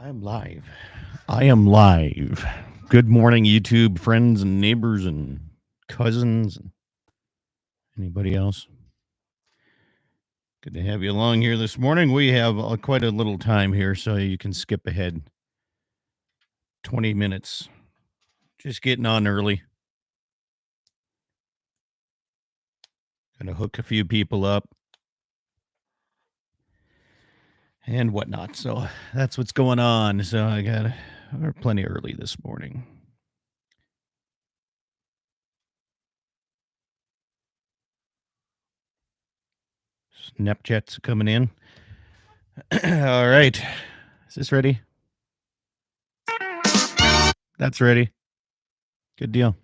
I'm live. I am live. Good morning, YouTube friends and neighbors and cousins. And anybody else? Good to have you along here this morning. We have quite a little time here, so you can skip ahead 20 minutes. Just getting on early. Gonna hook a few people up and whatnot. So that's what's going on. So we're plenty early this morning. Snapchat's coming in. All right. Is this ready? That's ready. Good deal.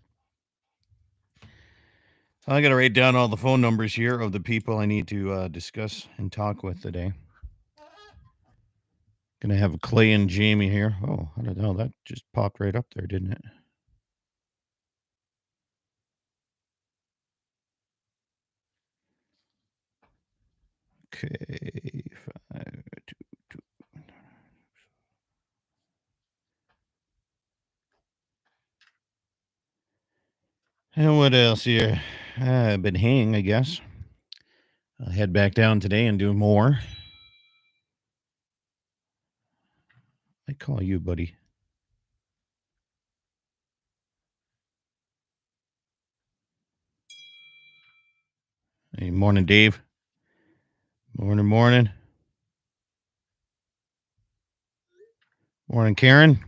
I got to write down all the phone numbers here of the people I need to discuss and talk with today. Gonna have Clay and Jamie here. Oh, I don't know. That just popped right up there, didn't it? Okay, 522. And what else here? I've been hanging, I guess. I'll head back down today and do more. I call you, buddy. Hey, morning, Dave. Morning. Morning, Karen.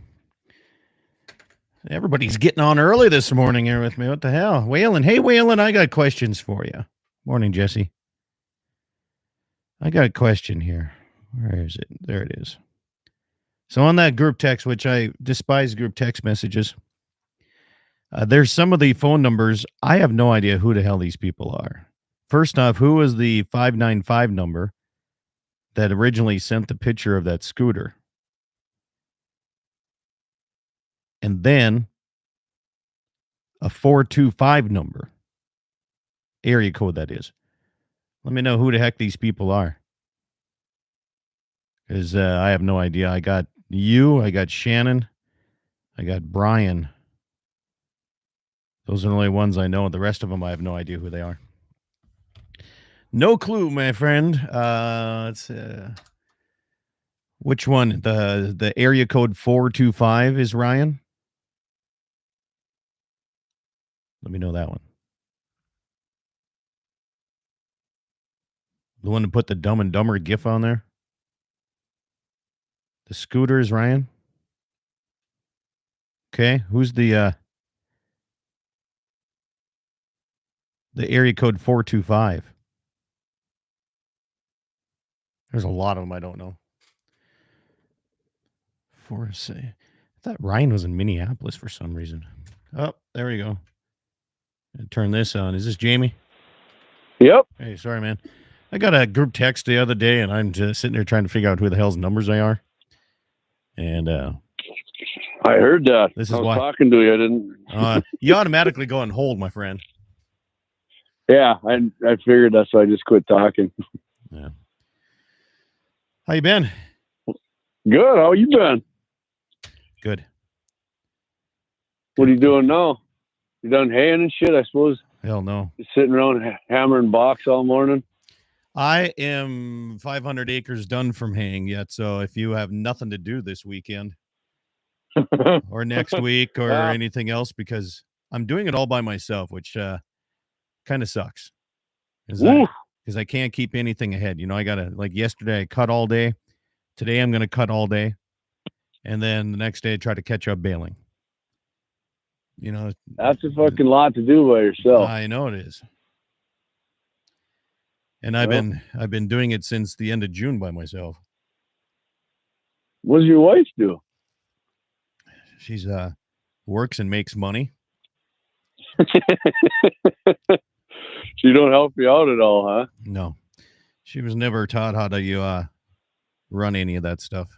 Everybody's getting on early this morning here with me. What the hell? Waylon. Hey, Waylon, I got questions for you. Morning, Jesse. I got a question here. Where is it? There it is. So on that group text, which I despise group text messages, there's some of the phone numbers. I have no idea who the hell these people are. First off, who was the 595 number that originally sent the picture of that scooter? And then a 425 number, area code that is. Let me know who the heck these people are. Because I have no idea. I got you, I got Shannon, I got Brian. Those are the only ones I know. The rest of them, I have no idea who they are. No clue, my friend. Which one? The area code 425 is Ryan? Let me know that one. The one that put the Dumb and Dumber gif on there? The scooter is Ryan? Okay, who's the area code 425? There's a lot of them I don't know. I thought Ryan was in Minneapolis for some reason. Oh, there we go. Turn this on. Is this Jamie? Yep. Hey, sorry, man. I got a group text the other day, and I'm just sitting there trying to figure out who the hell's numbers they are. And I heard that. This is I was why talking to you. I didn't. You automatically go on hold, my friend. Yeah, I figured that's why I just quit talking. Yeah. How you been? Good. How you been? Good. What are you doing now? You done haying and shit, I suppose? Hell no. Just sitting around hammering box all morning? I am 500 acres done from haying yet, so if you have nothing to do this weekend or next week or anything else, because I'm doing it all by myself, which kind of sucks. Because I can't keep anything ahead. You know, I got to, like yesterday, I cut all day. Today, I'm going to cut all day. And then the next day, I try to catch up baling. You know, that's a fucking lot to do by yourself. I know it is. And I've been doing it since the end of June by myself. What does your wife do? She's works and makes money. She don't help you out at all, huh? No. She was never taught how to run any of that stuff.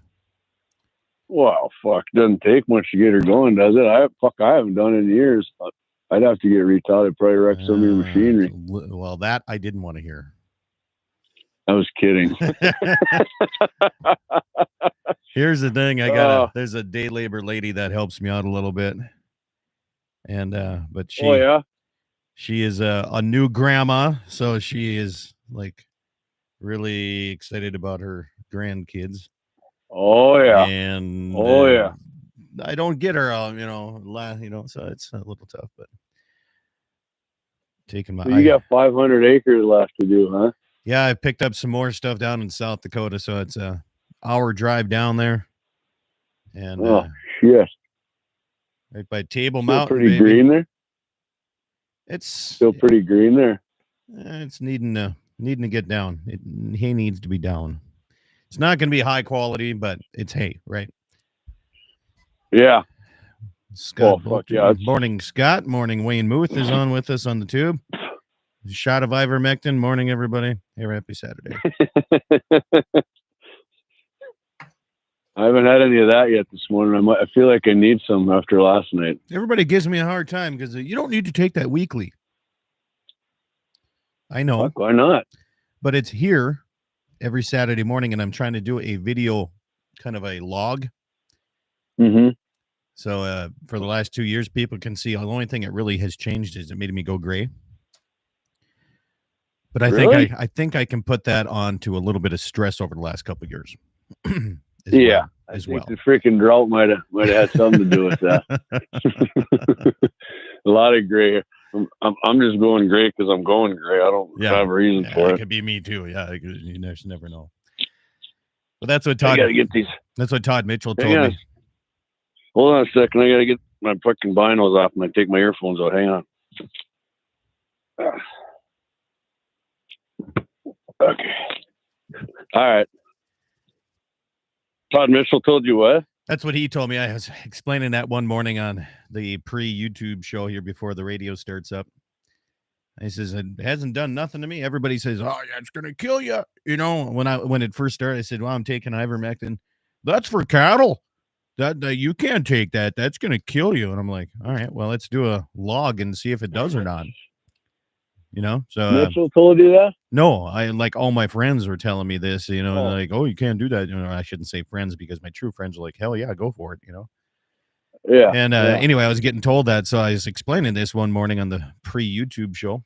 Well, fuck, doesn't take much to get her going, does it? I haven't done it in years. I'd have to get retaught. I'd probably wreck some of your machinery. Well, that I didn't want to hear. I was kidding. Here's the thing. There's a day labor lady that helps me out a little bit. And, but she is a new grandma. So she is like really excited about her grandkids. Oh yeah. And I don't get her, so it's a little tough, but taking my. So you got 500 acres left to do, huh? Yeah, I picked up some more stuff down in South Dakota, so it's a hour drive down there. And shit, right by Table still Mountain, pretty baby. green there. It's still pretty green there. It's needing to get down. Hay needs to be down. It's not going to be high quality, but it's hay, right? Yeah. Scott, morning, Scott. Morning, Wayne Muth is on with us on the tube. Shot of ivermectin. Morning, everybody. Hey, happy Saturday. I haven't had any of that yet this morning. I feel like I need some after last night. Everybody gives me a hard time because you don't need to take that weekly. I know. Fuck, why not? But it's here every Saturday morning, and I'm trying to do a video, kind of a log. Mm-hmm. So for the last 2 years, people can see the only thing that really has changed is it made me go gray. But I think I can put that on to a little bit of stress over the last couple of years. I think the freaking drought might have had something to do with that. A lot of gray. I'm just going gray because I'm going gray. I don't have a reason for it. It could be me too. Yeah, you never know. But that's what Todd. That's what Todd Mitchell told me. Hold on a second. I gotta get my fucking binos off and I take my earphones out. Hang on. Okay. All right. Todd Mitchell told you what? That's what he told me. I was explaining that one morning on the pre-YouTube show here before the radio starts up. He says, it hasn't done nothing to me. Everybody says, oh, yeah, it's going to kill you. You know, when it first started, I said, well, I'm taking ivermectin. That's for cattle. That you can't take that. That's going to kill you. And I'm like, all right, well, let's do a log and see if it does or not. You know, so Mitchell told you that? No, I like all my friends were telling me this, like, oh, you can't do that. I shouldn't say friends because my true friends are like, hell yeah, go for it, Yeah. And anyway, I was getting told that. So I was explaining this one morning on the pre-YouTube show.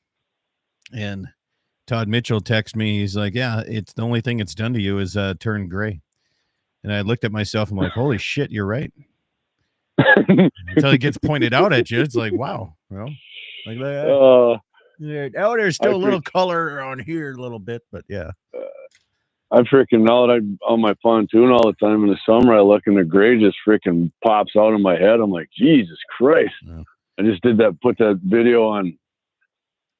And Todd Mitchell texted me. He's like, yeah, it's the only thing it's done to you is turn gray. And I looked at myself. I'm like, holy shit, you're right. Until it gets pointed out at you. It's like, wow. Well, like that. There's still a little color around here a little bit, but yeah. I freaking know that I'm on my pontoon all the time in the summer. I look and the gray just freaking pops out of my head. I'm like, Jesus Christ. Yeah. I just put that video on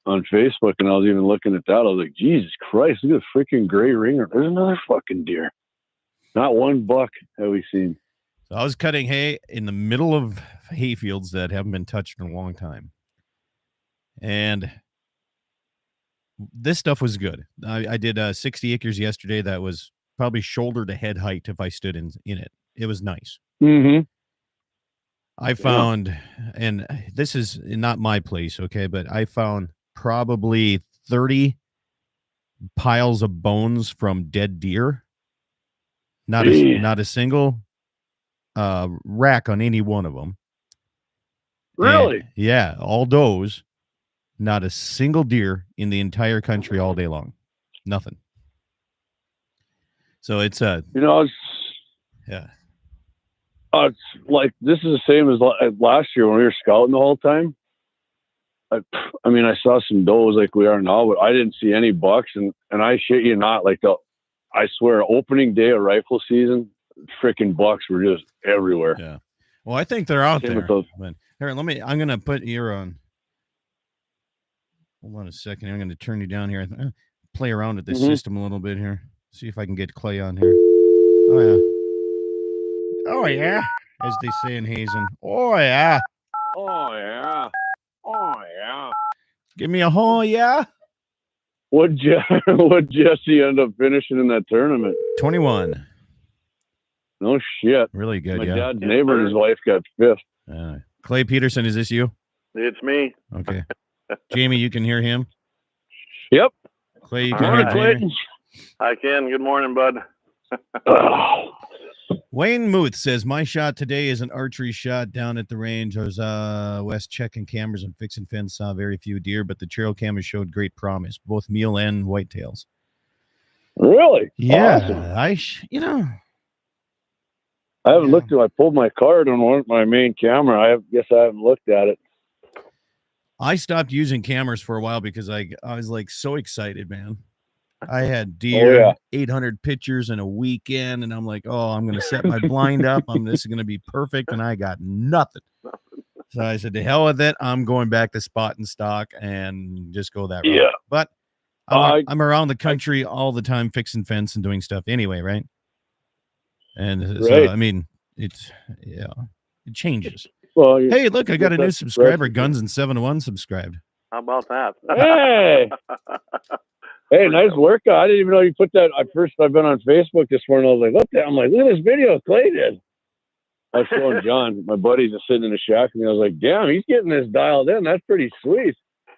Facebook and I was even looking at that. I was like, Jesus Christ, look at the freaking gray ringer. There's another fucking deer. Not one buck have we seen. So I was cutting hay in the middle of hay fields that haven't been touched in a long time. And this stuff was good. I did 60 acres yesterday. That was probably shoulder to head height if I stood in it. It was nice. Mm-hmm. I found, and this is not my place, okay, but I found probably 30 piles of bones from dead deer. Not a single rack on any one of them. Really? And, yeah, all does. Not a single deer in the entire country all day long. Nothing. So it's it's like this is the same as last year when we were scouting the whole time. I mean, I saw some does like we are now, but I didn't see any bucks. And I shit you not, I swear, opening day of rifle season, freaking bucks were just everywhere. Yeah. Well, I think they're out there. But here, I'm going to put your on. Hold on a second. I'm going to turn you down here. Play around with this system a little bit here. See if I can get Clay on here. Oh, yeah. Oh, yeah. As they say in Hazen. Oh, yeah. Oh, yeah. Oh, yeah. Give me a oh, yeah. What'd Jesse end up finishing in that tournament? 21. No shit. Really good, My dad's neighbor and his wife got fifth. Clay Peterson, is this you? It's me. Okay. Jamie, you can hear him? Yep. Clay, you can hear Jamie? I can. Good morning, bud. Wayne Muth says, my shot today is an archery shot down at the range. I was west checking cameras and fixing fence, saw very few deer, but the trail cameras showed great promise, both mule and whitetails. Really? Yeah, awesome. I haven't looked at. I pulled my card on my main camera. I guess I haven't looked at it. I stopped using cameras for a while because I was like so excited, man. I had deer, 800 pictures in a weekend, and I'm like, oh, I'm going to set my blind up. This is going to be perfect, and I got nothing. So I said, to hell with it. I'm going back to spot and stock and just go that route. Yeah. But I'm around the country all the time fixing fence and doing stuff anyway, right? And so, I mean, it changes. Well, hey, look, I got a new subscriber, Guns and 7-1 subscribed. How about that? Hey. Hey, nice workout. I didn't even know you put that. I've been on Facebook this morning. I was like, what the? I'm like, look at this video Clay did. I was showing John, my buddy's just sitting in the shack, and I was like, damn, he's getting this dialed in. That's pretty sweet.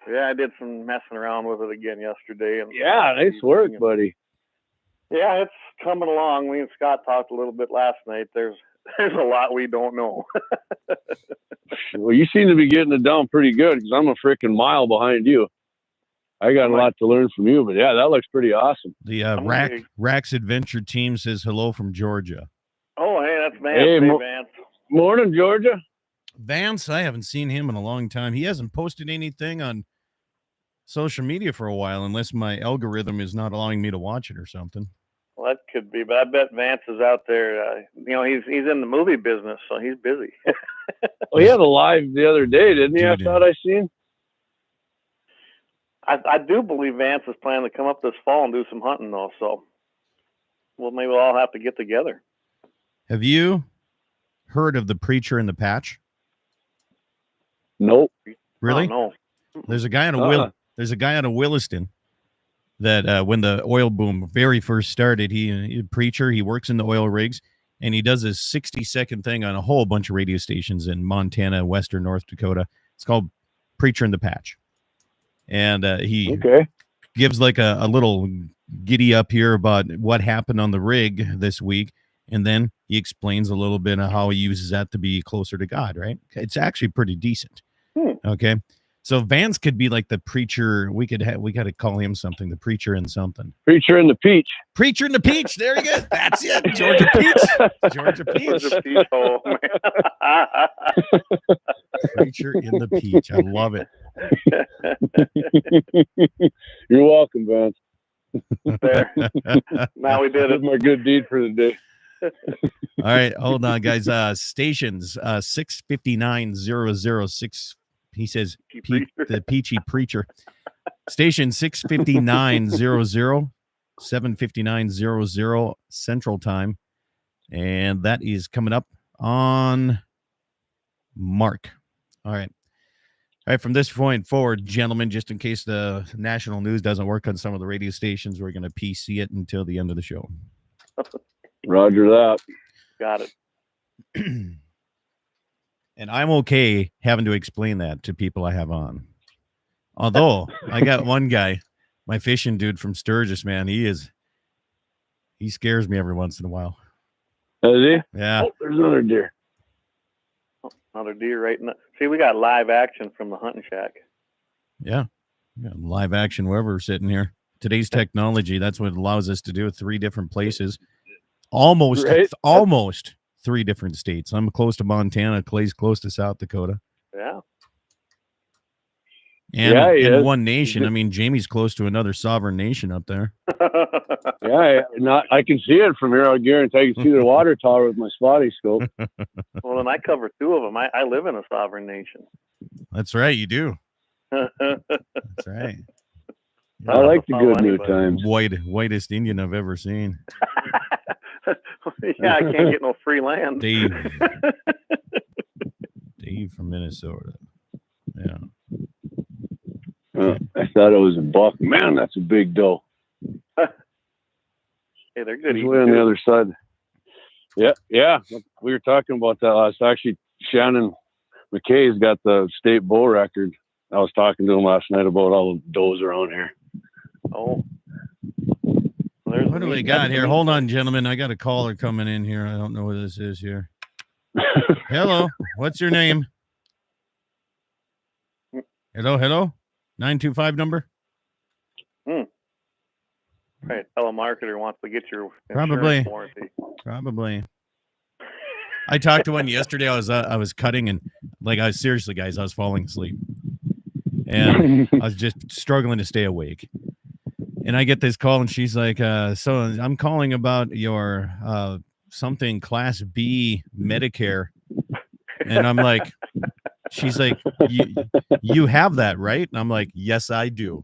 Yeah, I did some messing around with it again yesterday. And yeah, nice work, buddy. Yeah, it's coming along. Me and Scott talked a little bit last night. There's a lot we don't know. Well, you seem to be getting it down pretty good because I'm a freaking mile behind you. I got a lot to learn from you, but yeah, that looks pretty awesome. The Rack's Adventure Team says hello from Georgia. Oh, hey, that's Vance. Hey, Vance. Morning, Georgia. Vance, I haven't seen him in a long time. He hasn't posted anything on social media for a while, unless my algorithm is not allowing me to watch it or something. Well, that could be, but I bet Vance is out there. He's in the movie business, so he's busy. Well, he had a live the other day, didn't he? I thought I seen. I do believe Vance is planning to come up this fall and do some hunting, though. So, well, maybe we'll all have to get together. Have you heard of the Preacher in the Patch? Nope. Really? No. There's a guy out of Williston that when the oil boom very first started, he's a preacher. He works in the oil rigs, and he does this 60-second thing on a whole bunch of radio stations in Montana, Western North Dakota. It's called Preacher in the Patch. And he gives like a little giddy up here about what happened on the rig this week. And then he explains a little bit of how he uses that to be closer to God, right? It's actually pretty decent. Okay. So Vance could be like the preacher. We got to call him something, the preacher in something. Preacher in the Peach. Preacher in the Peach. There he goes. That's it. Georgia Peach. Georgia Peach. Georgia Peach. Oh, man. Preacher in the Peach. I love it. You're welcome, Vance. There. Now we did it. My good deed for the day. All right, hold on, guys. Stations 659-006. He says the Peachy Preacher. Station 659-00, 759-00 Central Time, and that is coming up on Mark. All right. All right, from this point forward, gentlemen, just in case the national news doesn't work on some of the radio stations, we're going to PC it until the end of the show. Roger that. Got it. And I'm okay having to explain that to people I have on. Although I got one guy, my fishing dude from Sturgis, man, he scares me every once in a while. Does he? Yeah. Oh, there's another deer. Another deer right now. See, we got live action from the hunting shack. Yeah. Live action wherever we're sitting here. Today's technology, that's what it allows us to do. 3 different places. Almost 3 different states. I'm close to Montana. Clay's close to South Dakota. Yeah. And in one nation. I mean, Jamie's close to another sovereign nation up there. Yeah, I can see it from here. I guarantee I can see the water tower with my spotting scope. Well, and I cover 2 of them. I live in a sovereign nation. That's right, you do. That's right. I like the good new times. Whitest Indian I've ever seen. Yeah, I can't get no free land. Dave from Minnesota. Yeah. I thought it was a buck. Man, that's a big doe. Hey, they're good. He's way on the other side. Yeah. We were talking about that last. Actually, Shannon McKay's got the state bull record. I was talking to him last night about all the does around here. Oh. There's What do we got here? Hold on, gentlemen. I got a caller coming in here. I don't know what this is here. Hello. What's your name? Hello. 925 number? Right. Telemarketer wants to get your Probably. insurance warranty. Probably. I talked to one yesterday. I was cutting and seriously, guys, I was falling asleep. And I was just struggling to stay awake. And I get this call and she's like, so I'm calling about your something Class B Medicare. And I'm like, she's like, you have that, right? And I'm like, yes, I do.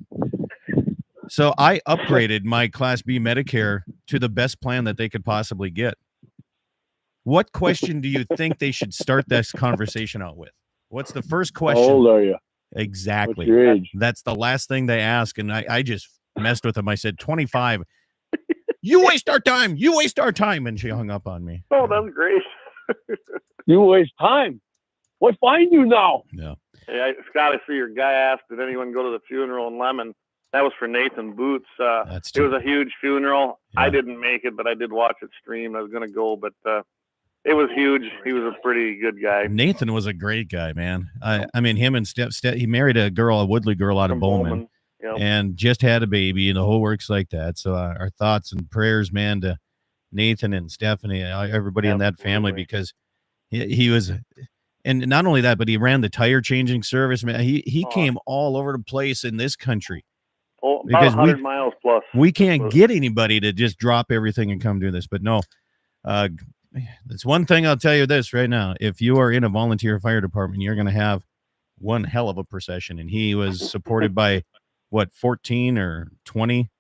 So I upgraded my Class B Medicare to the best plan that they could possibly get. What question do you think they should start this conversation out with? What's the first question? How old are you? Exactly. What's your age? That's the last thing they ask. And I just messed with them. I said, 25. You waste our time. You waste our time. And she hung up on me. Oh, that's great. You waste time. What find you now? Yeah. Yeah, Scott, I see your guy asked, did anyone go to the funeral in Lemon? That was for Nathan Boots. That's it true. was a huge funeral. Yeah. I didn't make it, but I did watch it stream. I was going to go, but it was huge. He was a pretty good guy. Nathan was a great guy, man. I mean, him and Steph, he married a Woodley girl out of From Bowman. Yep. And just had a baby, and the whole works like that. So our thoughts and prayers, man, to Nathan and Stephanie, everybody in that family, because he was, and not only that, but he ran the tire changing service, man. He came all over the place in this country. Oh, about 100 miles plus. We can't get anybody to just drop everything and come do this. But no, that's one thing I'll tell you this right now. If you are in a volunteer fire department, you're going to have one hell of a procession. And he was supported by 14 or 20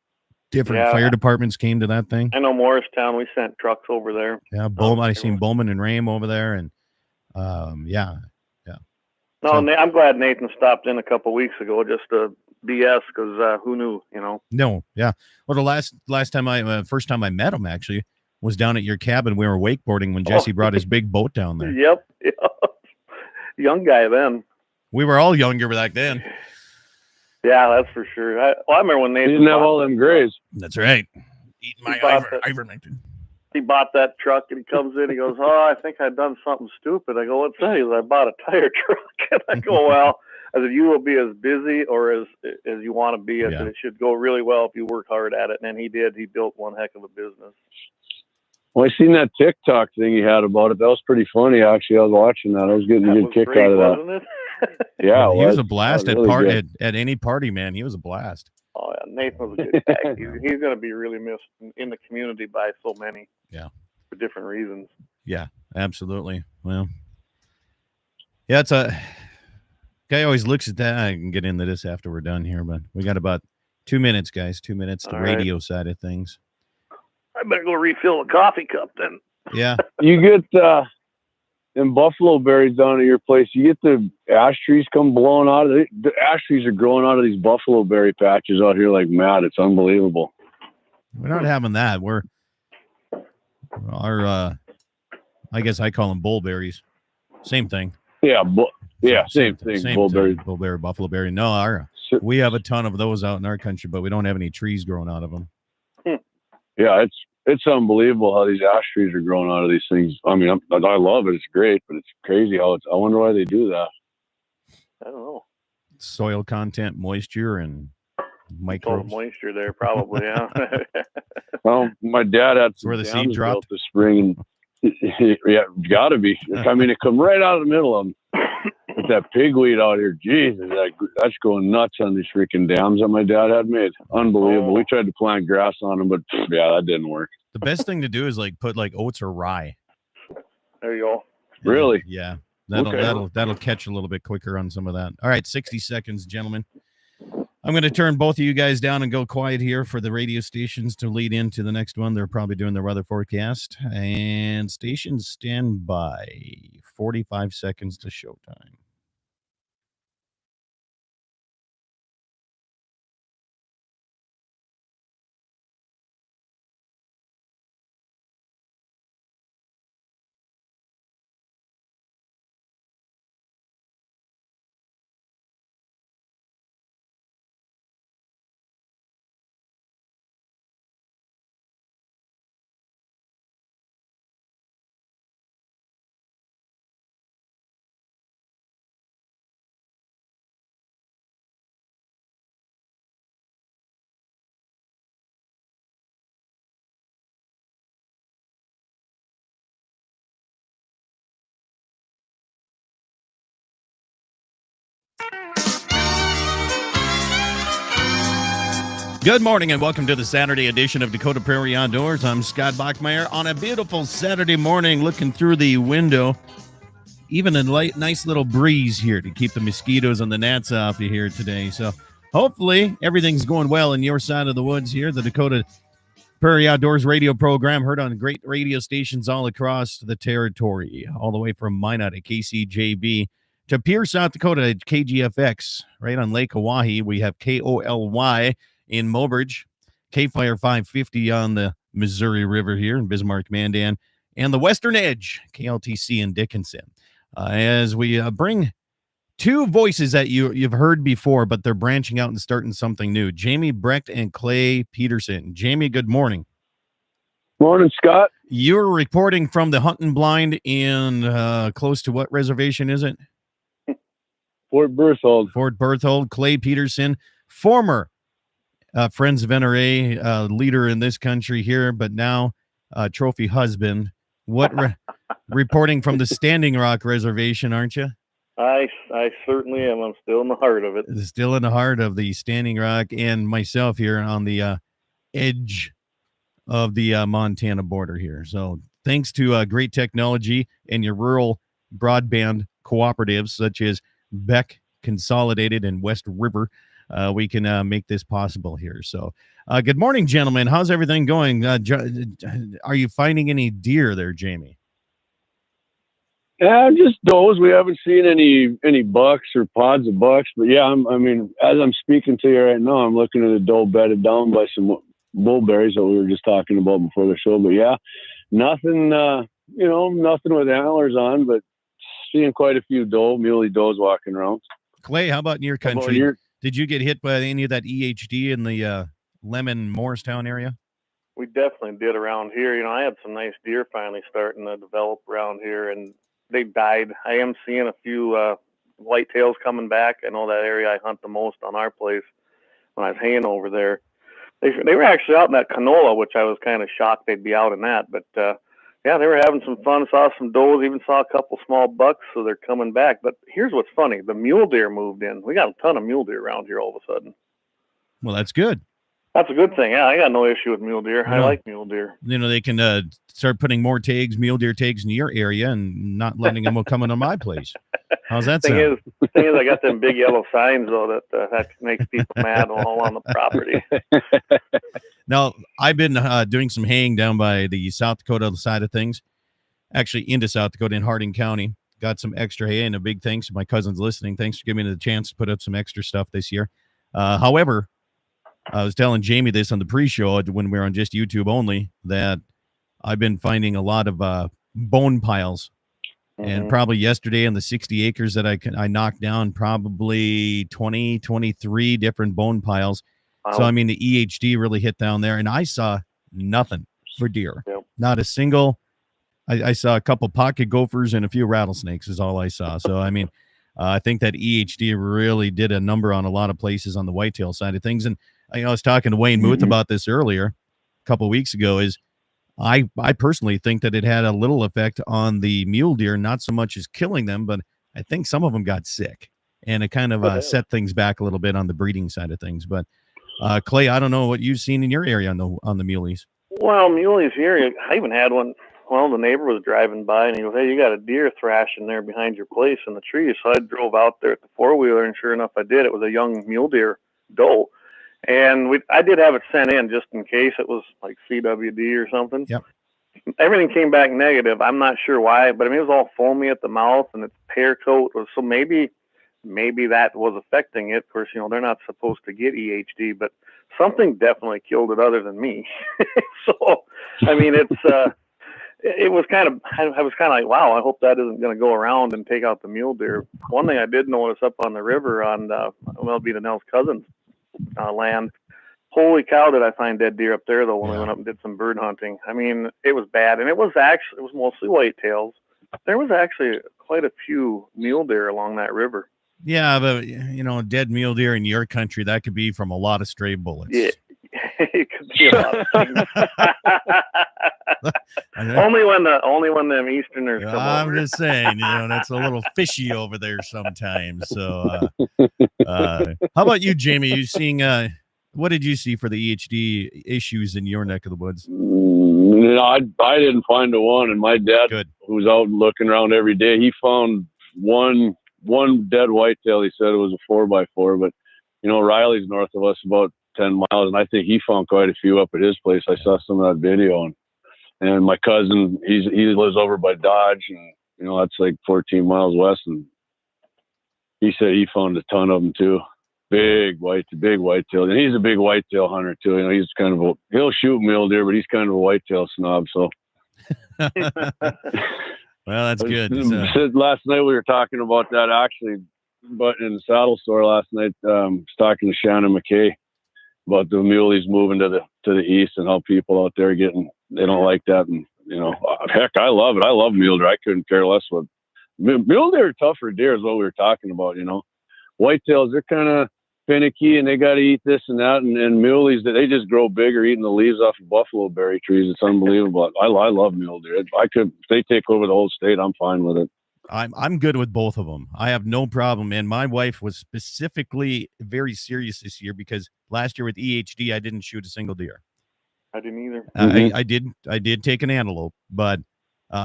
different fire departments came to that thing. I know Morristown. We sent trucks over there. Yeah, Bowman. I seen Bowman and Rame over there, and yeah. No, so, I'm glad Nathan stopped in a couple weeks ago just to BS because who knew, you know? No, yeah. Well, the first time I met him actually was down at your cabin. We were wakeboarding when Jesse brought his big boat down there. Yep. Young guy then. We were all younger back then. Yeah, that's for sure. I remember when Nathan didn't have all them grays. That's right. Eating my ivermectin. He bought that truck and he comes in. He goes, "Oh, I think I've done something stupid." I go, "What's that?" He goes, "I bought a tire truck." And I go, "Well," I said, "you will be as busy or as you want to be. I said, it should go really well if you work hard at it." And then he did. He built one heck of a business. Well, I seen that TikTok thing he had about it. That was pretty funny, actually. I was watching that. I was getting a good kick out of that. Wasn't it? Yeah, he was a blast really at any party, man. He was a blast. Oh yeah, Nathan was a good guy. He's going to be really missed in the community by so many. Yeah, for different reasons. Yeah, absolutely. Well, yeah, it's a guy always looks at that. I can get into this after we're done here, but we got about 2 minutes, guys. 2 minutes. The radio side of things. I better go refill the coffee cup then. Yeah. You get in buffalo berries down at your place, you get the ash trees come blowing out of it. The ash trees are growing out of these buffalo berry patches out here like mad. It's unbelievable. We're not having that. I guess I call them bullberries. Same thing. Yeah. Same thing. Bullberries. Bullberry, buffalo berry. No, we have a ton of those out in our country, but we don't have any trees growing out of them. Yeah, it's unbelievable how these ash trees are growing out of these things. I mean, I love it. It's great, but it's crazy how I wonder why they do that. I don't know. Soil content, moisture, and microbes. Moisture there, probably. Yeah. Well, my dad had where the seed dropped this spring. Yeah, gotta be. I mean, it come right out of the middle of them. With that pigweed out here, Jesus, that's going nuts on these freaking dams that my dad had made. Unbelievable. We tried to plant grass on them, but yeah, that didn't work. The best thing to do is put oats or rye. There you go. Really? Yeah. That'll catch a little bit quicker on some of that. All right, 60 seconds, gentlemen. I'm going to turn both of you guys down and go quiet here for the radio stations to lead into the next one. They're probably doing their weather forecast. And stations stand by. 45 seconds to showtime. Good morning and welcome to the Saturday edition of Dakota Prairie Outdoors. I'm Scott Bachmeyer on a beautiful Saturday morning looking through the window. Even a nice little breeze here to keep the mosquitoes and the gnats off you here today. So hopefully everything's going well in your side of the woods here. The Dakota Prairie Outdoors radio program heard on great radio stations all across the territory, all the way from Minot at KCJB to Pierce, South Dakota at KGFX. Right on Lake Oahe, we have KOLY in Mobridge, K-Fire 550 on the Missouri River here in Bismarck, Mandan, and the Western Edge, KLTC in Dickinson. As we bring two voices that you've heard before, but they're branching out and starting something new. Jamie Brecht and Clay Peterson. Jamie, good morning. Morning, Scott. You're reporting from the Hunting Blind in close to what reservation is it? Fort Berthold. Fort Berthold. Clay Peterson, former Friends of NRA leader in this country here, but now trophy husband. What reporting from the Standing Rock Reservation, aren't you? I certainly am. I'm still in the heart of it. Still in the heart of the Standing Rock, and myself here on the edge of the Montana border here. So thanks to great technology and your rural broadband cooperatives such as Beck Consolidated and West River, we can make this possible here. So good morning, gentlemen. How's everything going? Are you finding any deer there, Jamie? Yeah, just does. We haven't seen any bucks or pods of bucks, but yeah, I mean, as I'm speaking to you right now, I'm looking at a doe bedded down by some bullberries that we were just talking about before the show. But yeah, nothing, nothing with antlers on, but seeing quite a few muley does walking around. Clay, how about in your country? Did you get hit by any of that EHD in the Lemon Morristown area? We definitely did around here. I had some nice deer finally starting to develop around here, and they died. I am seeing a few whitetails coming back. I know that area I hunt the most on our place when I was haying over there. They were actually out in that canola, which I was kind of shocked they'd be out in that. But, yeah, they were having some fun. Saw some does, even saw a couple small bucks, so they're coming back. But here's what's funny. The mule deer moved in. We got a ton of mule deer around here all of a sudden. Well, that's good. That's a good thing. Yeah, I got no issue with mule deer. I like mule deer. They can start putting more mule deer tags in your area and not letting them come into my place. How's that sound? The thing is, I got them big yellow signs, though, that makes people mad all on the property. Now, I've been doing some haying down by the South Dakota side of things, actually into South Dakota in Harding County. Got some extra hay, and a big thanks to my cousins listening. Thanks for giving me the chance to put up some extra stuff this year. However, I was telling Jamie this on the pre-show when we were on just YouTube only, that I've been finding a lot of bone piles. Mm-hmm. And probably yesterday on the 60 acres that I knocked down, probably 23 different bone piles. Wow. So, I mean, the EHD really hit down there, and I saw nothing for deer. Yep. Not a single. I saw a couple pocket gophers and a few rattlesnakes is all I saw. So, I mean, I think that EHD really did a number on a lot of places on the whitetail side of things. And I was talking to Wayne Muth about this earlier, a couple of weeks ago, is I personally think that it had a little effect on the mule deer, not so much as killing them, but I think some of them got sick, and it kind of set things back a little bit on the breeding side of things. But Clay, I don't know what you've seen in your area on the muleys. Well, muleys here, I even had one. Well, the neighbor was driving by, and he goes, "Hey, you got a deer thrashing there behind your place in the trees." So I drove out there at the four-wheeler, and sure enough, I did. It was a young mule deer doe. And I did have it sent in just in case it was like CWD or something. Yep. Everything came back negative. I'm not sure why, but I mean, it was all foamy at the mouth, and its hair coat was, so maybe that was affecting it. Of course, they're not supposed to get EHD, but something definitely killed it other than me. So, I mean, it was kind of, I was kind of like, wow, I hope that isn't going to go around and take out the mule deer. One thing I did notice up on the river on, it'd be the Nels Cousins land. Holy cow, did I find dead deer up there, though, when we went up and did some bird hunting. I mean, it was bad. And it was mostly whitetails. There was actually quite a few mule deer along that river. Yeah, but, dead mule deer in your country, that could be from a lot of stray bullets. Yeah, it could be a lot of things. Only when them Easterners come I'm over. just saying, that's a little fishy over there sometimes. So, how about you, Jamie? You seeing What did you see for the EHD issues in your neck of the woods? I didn't find a one, and my dad, who's out looking around every day, he found one dead whitetail. He said it was a 4x4, but Riley's north of us about 10 miles, and I think he found quite a few up at his place. I saw some of that video, and my cousin, he lives over by Dodge, and that's like 14 miles west, and he said he found a ton of them too. Big whitetail, and he's a big whitetail hunter too. He's kind of he'll shoot mule deer, but he's kind of a whitetail snob. So, well, that's good. Last night we were talking about that actually, but in the saddle store last night, talking to Shannon McKay about the muleys moving to the east and how people out there they don't like that, and heck, I love it. I love mule deer. I couldn't care less what mule deer are tougher deer is what we were talking about. Whitetails, they're kind of finicky and they got to eat this and that, and muleys, they just grow bigger eating the leaves off of buffalo berry trees. It's unbelievable. I love mule deer. If they take over the whole state, I'm fine with it. I'm good with both of them. I have no problem. And my wife was specifically very serious this year because last year with EHD, I didn't shoot a single deer. I didn't either. I did take an antelope, but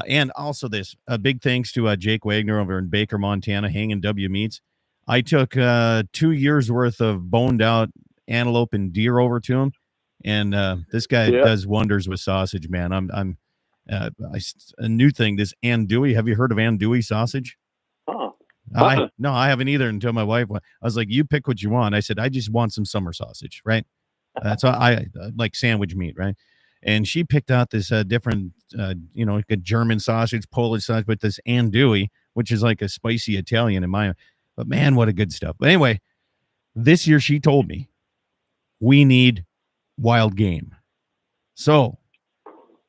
and also this big thanks to Jake Wagner over in Baker, Montana, Hanging W Meats. I took 2 years worth of boned out antelope and deer over to him, and this guy does wonders with sausage, man. I'm a new thing. This andouille. Have you heard of andouille sausage? No, I haven't either until my wife went. I was like, you pick what you want. I said, I just want some summer sausage, right? So I like sandwich meat, right? And she picked out this different, like a German sausage, Polish sausage, but this andouille, which is like a spicy Italian in my. But man, what a good stuff. But anyway, this year she told me we need wild game. So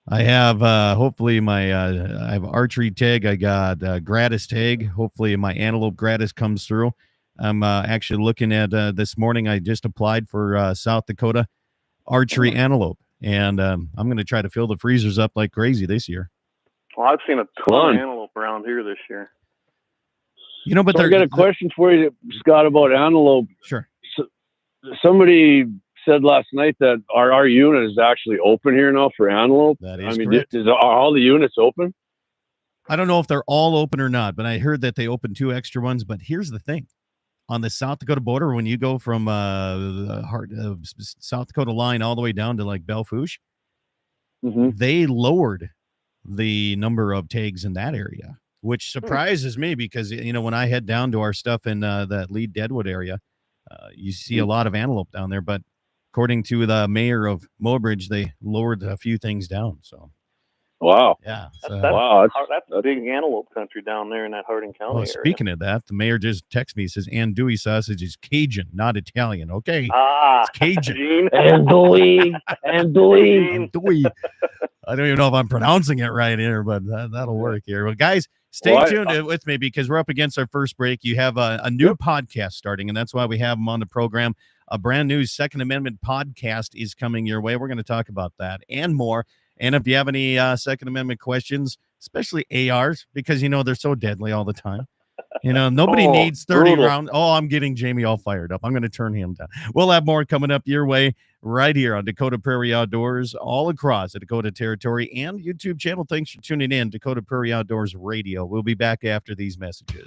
I have hopefully I have archery tag. I got gratis tag. Hopefully my antelope gratis comes through. I'm actually looking at this morning. I just applied for South Dakota archery antelope, and I'm going to try to fill the freezers up like crazy this year. Well, I've seen a ton of antelope around here this year. But I got a question for you, Scott, about antelope. Sure. So, somebody said last night that our unit is actually open here now for antelope. That is correct. Are all the units open? I don't know if they're all open or not, but I heard that they opened 2 extra ones. But here's the thing. On the South Dakota border, when you go from the heart of South Dakota line all the way down to like Belle Fourche, they lowered the number of tags in that area, which surprises me because, when I head down to our stuff in that Lead Deadwood area, you see a lot of antelope down there. But according to the mayor of Mobridge, they lowered a few things down. So, wow. Yeah. That's big antelope country down there in that Hardin County area. Speaking of that, the mayor just texted me. He says, andouille sausage is Cajun, not Italian. Okay. It's Cajun. Andouille. I don't even know if I'm pronouncing it right here, but that'll work here. Well, guys, stay tuned with me because we're up against our first break. You have a new podcast starting, and that's why we have them on the program. A brand new Second Amendment podcast is coming your way. We're going to talk about that and more. And if you have any Second Amendment questions, especially ARs, because, they're so deadly all the time. Nobody needs 30 rounds. Oh, I'm getting Jamie all fired up. I'm going to turn him down. We'll have more coming up your way right here on Dakota Prairie Outdoors, all across the Dakota Territory and YouTube channel. Thanks for tuning in. Dakota Prairie Outdoors Radio. We'll be back after these messages.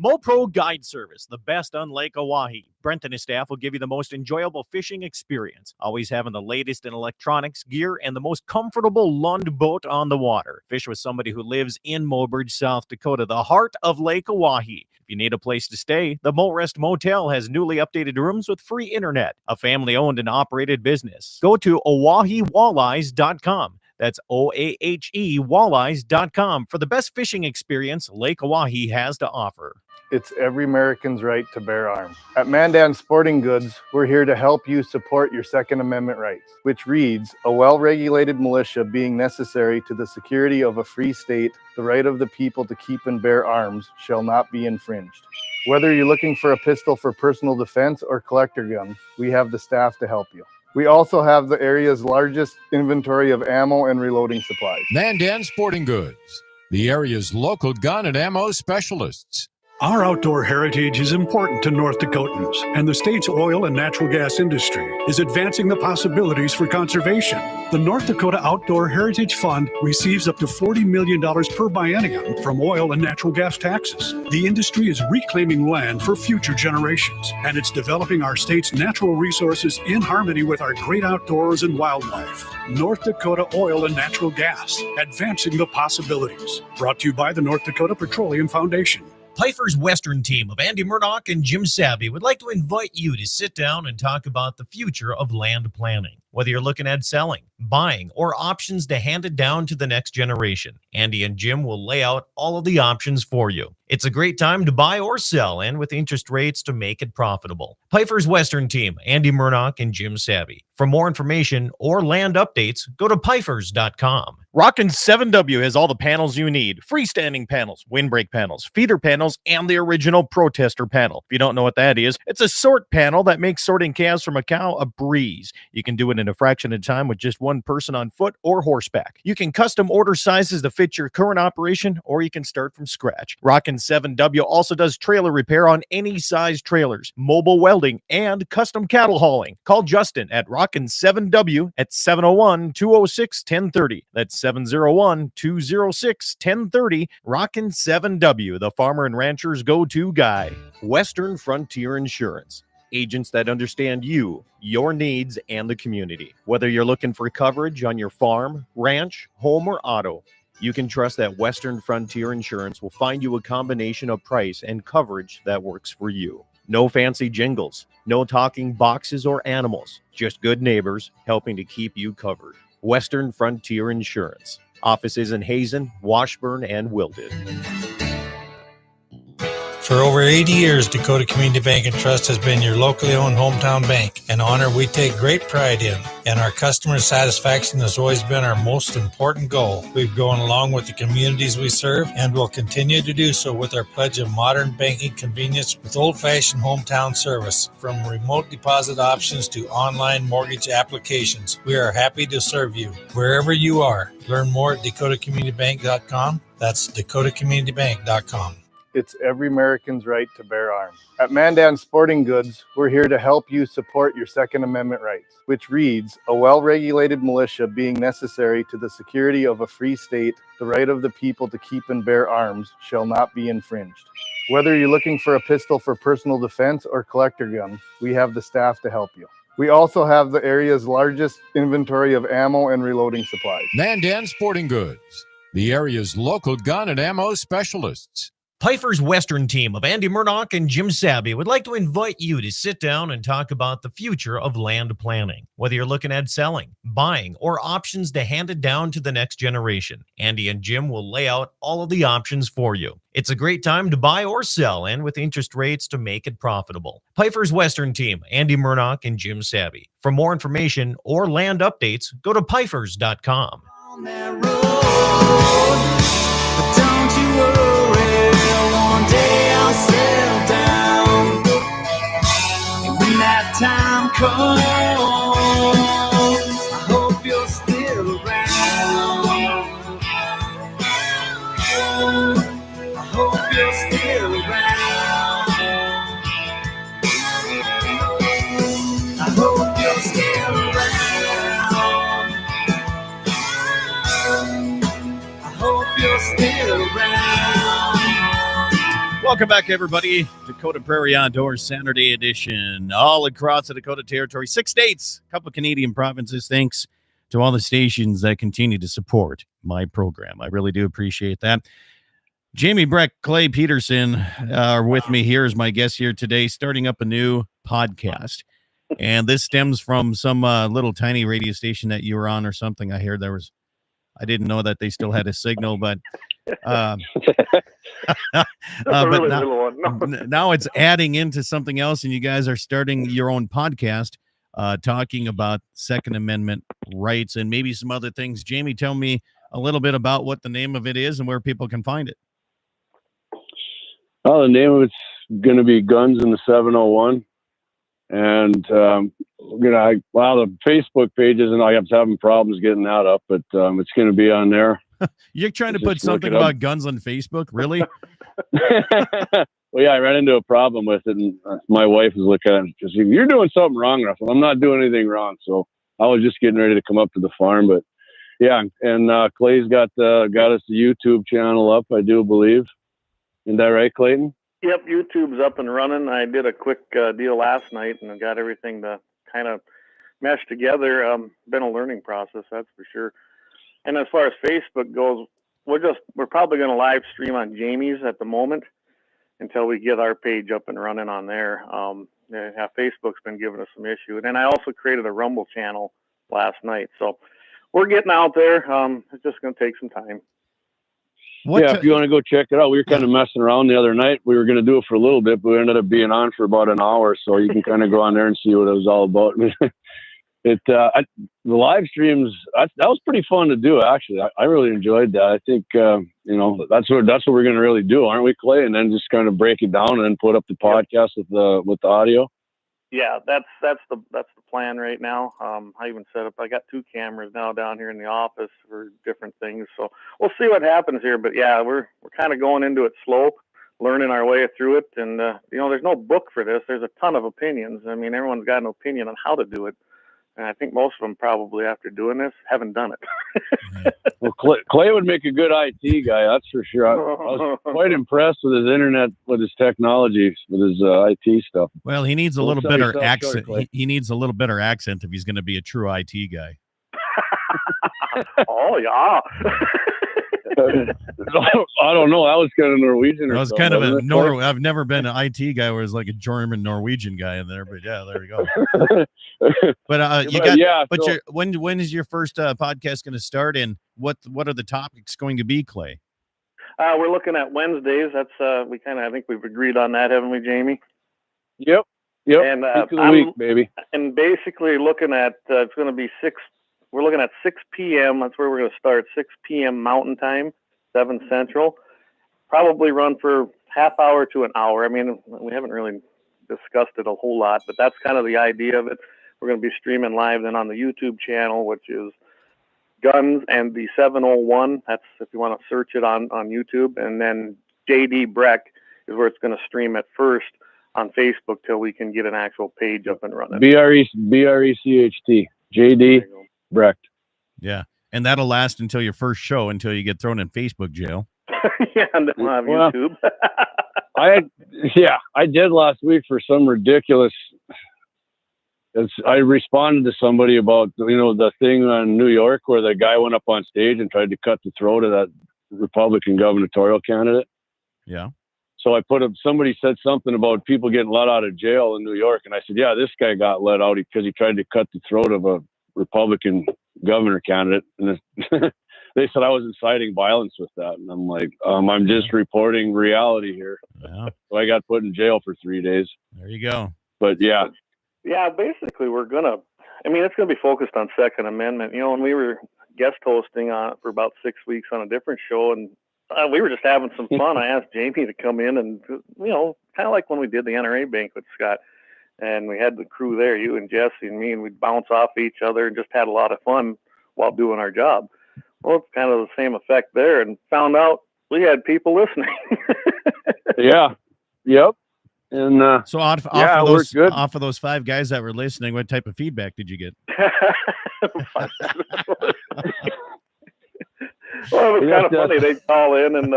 MoPro Guide Service, the best on Lake Oahe. Brent and his staff will give you the most enjoyable fishing experience, always having the latest in electronics, gear, and the most comfortable Lund boat on the water. Fish with somebody who lives in Mobridge, South Dakota, the heart of Lake Oahe. If you need a place to stay, the Morest Motel has newly updated rooms with free internet, a family-owned and operated business. Go to OaheWalleyes.com. That's OAHE Walleyes.com for the best fishing experience Lake Oahe has to offer. It's every American's right to bear arms. At Mandan Sporting Goods, we're here to help you support your Second Amendment rights, which reads, a well-regulated militia being necessary to the security of a free state, the right of the people to keep and bear arms shall not be infringed. Whether you're looking for a pistol for personal defense or collector gun, we have the staff to help you. We also have the area's largest inventory of ammo and reloading supplies. Mandan Sporting Goods, the area's local gun and ammo specialists. Our outdoor heritage is important to North Dakotans, and the state's oil and natural gas industry is advancing the possibilities for conservation. The North Dakota Outdoor Heritage Fund receives up to $40 million per biennium from oil and natural gas taxes. The industry is reclaiming land for future generations, and it's developing our state's natural resources in harmony with our great outdoors and wildlife. North Dakota Oil and Natural Gas, advancing the possibilities. Brought to you by the North Dakota Petroleum Foundation. Piper's Western team of Andy Murdoch and Jim Savvy would like to invite you to sit down and talk about the future of land planning. Whether you're looking at selling, buying, or options to hand it down to the next generation, Andy and Jim will lay out all of the options for you. It's a great time to buy or sell, and with interest rates to make it profitable. Piper's Western team, Andy Murdoch and Jim Savvy. For more information or land updates, go to pifers.com. Rockin' 7W has all the panels you need. Freestanding panels, windbreak panels, feeder panels, and the original protester panel. If you don't know what that is, it's a sort panel that makes sorting calves from a cow a breeze. You can do it in a fraction of time with just one person on foot or horseback. You can custom order sizes to fit your current operation, or you can start from scratch. Rockin' 7W also does trailer repair on any size trailers, mobile welding, and custom cattle hauling. Call Justin at Rockin' 7W at 701-206-1030. That's 701-206-1030. Rockin' 7W, the farmer and rancher's go-to guy. Western Frontier Insurance. Agents that understand you, your needs, and the community. Whether you're looking for coverage on your farm, ranch, home, or auto, you can trust that Western Frontier Insurance will find you a combination of price and coverage that works for you. No fancy jingles, no talking boxes or animals, just good neighbors helping to keep you covered. Western Frontier Insurance. Offices in Hazen, Washburn, and Wilton. For over 80 years, Dakota Community Bank and Trust has been your locally owned hometown bank, an honor we take great pride in. And our customer satisfaction has always been our most important goal. We've gone along with the communities we serve and will continue to do so with our pledge of modern banking convenience with old-fashioned hometown service. From remote deposit options to online mortgage applications, we are happy to serve you wherever you are. Learn more at dakotacommunitybank.com. That's dakotacommunitybank.com. It's every American's right to bear arms. At Mandan Sporting Goods, we're here to help you support your Second Amendment rights, which reads, a well-regulated militia being necessary to the security of a free state, the right of the people to keep and bear arms shall not be infringed. Whether you're looking for a pistol for personal defense or collector gun, we have the staff to help you. We also have the area's largest inventory of ammo and reloading supplies. Mandan Sporting Goods, the area's local gun and ammo specialists. Piper's Western team of Andy Murdoch and Jim Savvy would like to invite you to sit down and talk about the future of land planning. Whether you're looking at selling, buying, or options to hand it down to the next generation, Andy and Jim will lay out all of the options for you. It's a great time to buy or sell, and with interest rates to make it profitable. Piper's Western team, Andy Murdoch and Jim Savvy. For more information or land updates, go to pifers.com. On that road, but don't you worry. One day I'll settle down, and when that time comes, I hope you're still around. I hope you're still around. I hope you're still around. I hope you're still around. Welcome back, everybody. Dakota Prairie Outdoors Saturday edition. All across the Dakota Territory, 6 states, a couple of Canadian provinces. Thanks to all the stations that continue to support my program. I really do appreciate that. Jamie Breck, Clay Peterson are with me here as my guests here today, starting up a new podcast. And this stems from some little tiny radio station that you were on or something. I heard there was, I didn't know that they still had a signal, but but now it's adding into something else, and you guys are starting your own podcast talking about Second Amendment rights and maybe some other things. Jamie, tell me a little bit about what the name of it is and where people can find it. Well, the name of it's going to be Guns in the 701. And, the Facebook pages, and I was having problems getting that up, but it's going to be on there. You're trying to Just put look something it up. about guns on Facebook? Really? Well, yeah, I ran into a problem with it, and my wife was looking at it. She's like, "You're doing something wrong, Russell." I'm not doing anything wrong. So I was just getting ready to come up to the farm, but yeah, and Clay's got us the YouTube channel up, I do believe. Isn't that right, Clayton? Yep, YouTube's up and running. I did a quick deal last night and got everything to kind of mesh together. Been a learning process, that's for sure. And as far as Facebook goes, we're probably going to live stream on Jamie's at the moment until we get our page up and running on there. Yeah, Facebook's been giving us some issue. And then I also created a Rumble channel last night. So we're getting out there. It's just going to take some time. If you want to go check it out, we were kind of messing around the other night. We were going to do it for a little bit, but we ended up being on for about an hour. So you can kind of go on there and see what it was all about. The live streams, that was pretty fun to do. Actually, I really enjoyed that. I think that's what we're going to really do, aren't we, Clay? And then just kind of break it down and then put up the podcast with the audio. Yeah, that's the plan right now. I even set up. I got 2 cameras now down here in the office for different things. So we'll see what happens here. But yeah, we're kind of going into it slow, learning our way through it. And there's no book for this. There's a ton of opinions. I mean, everyone's got an opinion on how to do it. And I think most of them probably, after doing this, haven't done it. Well, Clay would make a good IT guy, that's for sure. I was quite impressed with his internet, with his technology, with his IT stuff. Well, he needs a little better accent. He needs a little better accent if he's going to be a true IT guy. Oh, yeah. I don't know. That was kind of Norwegian. That was kind of a I've never been an IT guy where it's like a German Norwegian guy in there, but yeah, there we go. But when is your first podcast going to start, and what are the topics going to be, Clay? We're looking at Wednesdays. That's I think we've agreed on that, haven't we, Jamie? Yep. And week, baby. And basically looking at it's going to be 6. We're looking at 6 p.m. That's where we're going to start. 6 p.m. Mountain Time, 7 Central. Probably run for half hour to an hour. I mean, we haven't really discussed it a whole lot, but that's kind of the idea of it. We're going to be streaming live then on the YouTube channel, which is Guns and the 701. That's if you want to search it on YouTube. And then JD Breck is where it's going to stream at first on Facebook till we can get an actual page up and running. BRECHT. JD Brecht. Yeah. And that'll last until your first show, until you get thrown in Facebook jail. Yeah, and then we'll have YouTube. I did last week for some ridiculous. I responded to somebody about the thing on New York where the guy went up on stage and tried to cut the throat of that Republican gubernatorial candidate. Yeah. So I somebody said something about people getting let out of jail in New York, and I said, yeah, this guy got let out because he tried to cut the throat of a Republican governor candidate, and they said I was inciting violence with that, and I'm like, I'm just reporting reality here. Yeah. So I got put in jail for 3 days. There you go. But yeah, basically it's going to be focused on Second Amendment. When we were guest hosting for about 6 weeks on a different show, and we were just having some fun. I asked Jamie to come in and kind of like when we did the NRA banquet, Scott. And we had the crew there, you and Jesse and me, and we'd bounce off each other and just had a lot of fun while doing our job. Well, it's kind of the same effect there, and found out we had people listening. Yeah. Yep. And so off of those 5 guys that were listening, what type of feedback did you get? Well, it was kind of funny. They'd call in and,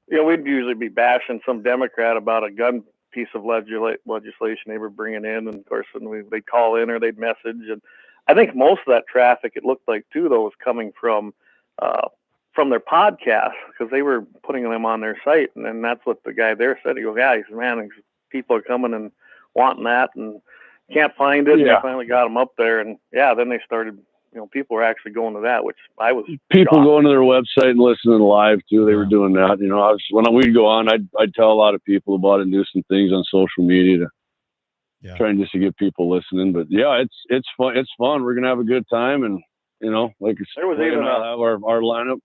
we'd usually be bashing some Democrat about a gun piece of legislation they were bringing in, and of course they'd call in or they'd message, and I think most of that traffic, it looked like too, though, was coming from their podcast, because they were putting them on their site, and then that's what the guy there said. He goes, yeah, he said, man, people are coming and wanting that and can't find it. Yeah. And they finally got them up there, and then they started, people were actually going to that, which I was people shocked. Going to their website and listening live too. They were doing that. When we'd go on, I'd tell a lot of people about it and do some things on social media to trying just to get people listening. But yeah, it's fun. It's fun. We're gonna have a good time, and like there was even our lineup.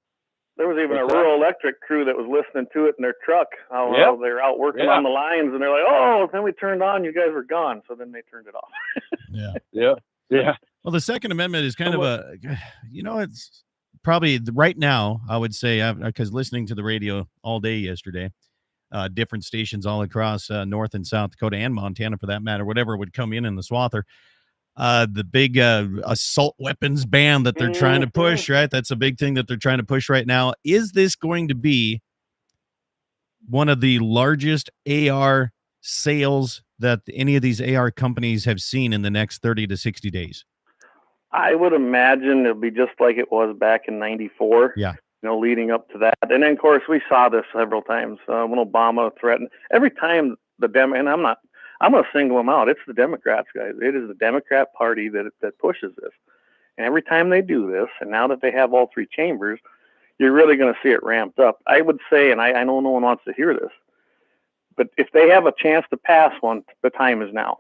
There was even a rural electric crew that was listening to it in their truck. How they're out working on the lines, and they're like, "Oh, then we turned on. You guys were gone." So then they turned it off. Yeah. Yeah. Well, the Second Amendment is kind of it's probably right now, I would say, because listening to the radio all day yesterday, different stations all across North and South Dakota and Montana, for that matter, whatever would come in the swather. The big assault weapons ban that they're trying to push, right? That's a big thing that they're trying to push right now. Is this going to be one of the largest AR sales that any of these AR companies have seen in the next 30 to 60 days? I would imagine it'll be just like it was back in '94. Yeah. Leading up to that. And then, of course, we saw this several times when Obama threatened. Every time and I'm going to single them out. It's the Democrats, guys. It is the Democrat Party that pushes this. And every time they do this, and now that they have all three chambers, you're really going to see it ramped up. I would say, and I know no one wants to hear this, but if they have a chance to pass one, the time is now.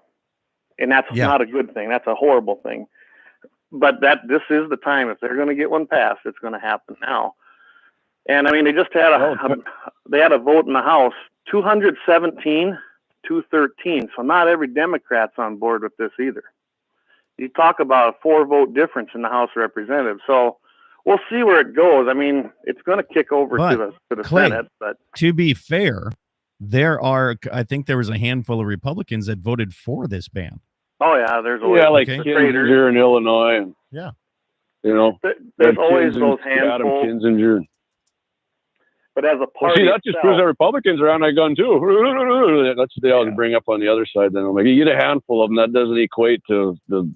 And that's not a good thing. That's a horrible thing. But this is the time. If they're going to get one passed, it's going to happen now. And I mean, they just had a vote in the House, 217, 213. So not every Democrat's on board with this either. You talk about a 4-vote difference in the House of Representatives. So we'll see where it goes. I mean, it's going to kick over to the Clay, Senate. But to be fair, I think there was a handful of Republicans that voted for this ban. Oh yeah, there's always like Kinzinger in Illinois, and there's always those handfuls. Adam Kinzinger. But as a party, that just proves that Republicans are anti-gun too. That's what they always bring up on the other side. Then I'm like, you get a handful of them, that doesn't equate to the.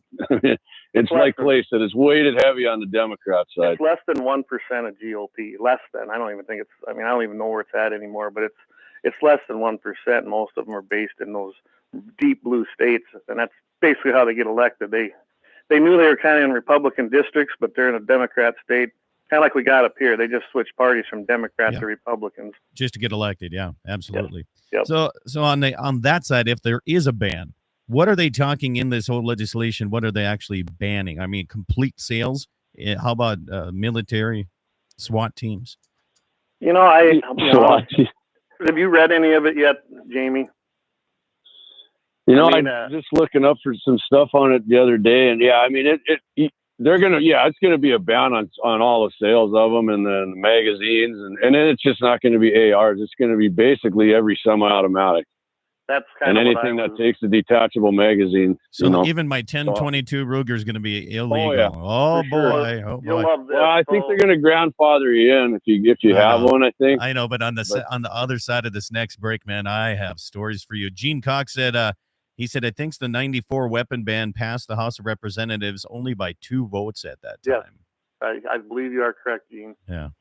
It's like Clay said, it's weighted heavy on the Democrat side. It's less than 1% of GOP. Less than. I don't even think it's. I mean, I don't even know where it's at anymore. But it's less than 1%. Most of them are based in those deep blue states, and that's basically how they get elected. They knew they were kind of in Republican districts, but they're in a Democrat state. Kind of like we got up here. They just switched parties from Democrats to Republicans. Just to get elected. Yeah, absolutely. Yep. So on that side, if there is a ban, what are they talking in this whole legislation? What are they actually banning? I mean, complete sales? How about military SWAT teams? SWAT. Have you read any of it yet, Jamie? I'm just looking up for some stuff on it the other day, and it's gonna be a ban on all the sales of them, and then the magazines, and then it's just not going to be ARs. It's going to be basically every semi-automatic. That's kind of anything that takes a detachable magazine. So even my 1022 Ruger is going to be illegal. Oh boy! Oh boy! Love this. Well, I think they're going to grandfather you in if you have one. I think. I know, but on the other side of this next break, man, I have stories for you. Gene Cox said. He said, I think the 94 weapon ban passed the House of Representatives only by 2 votes at that time. Yeah, I believe you are correct, Gene. Yeah.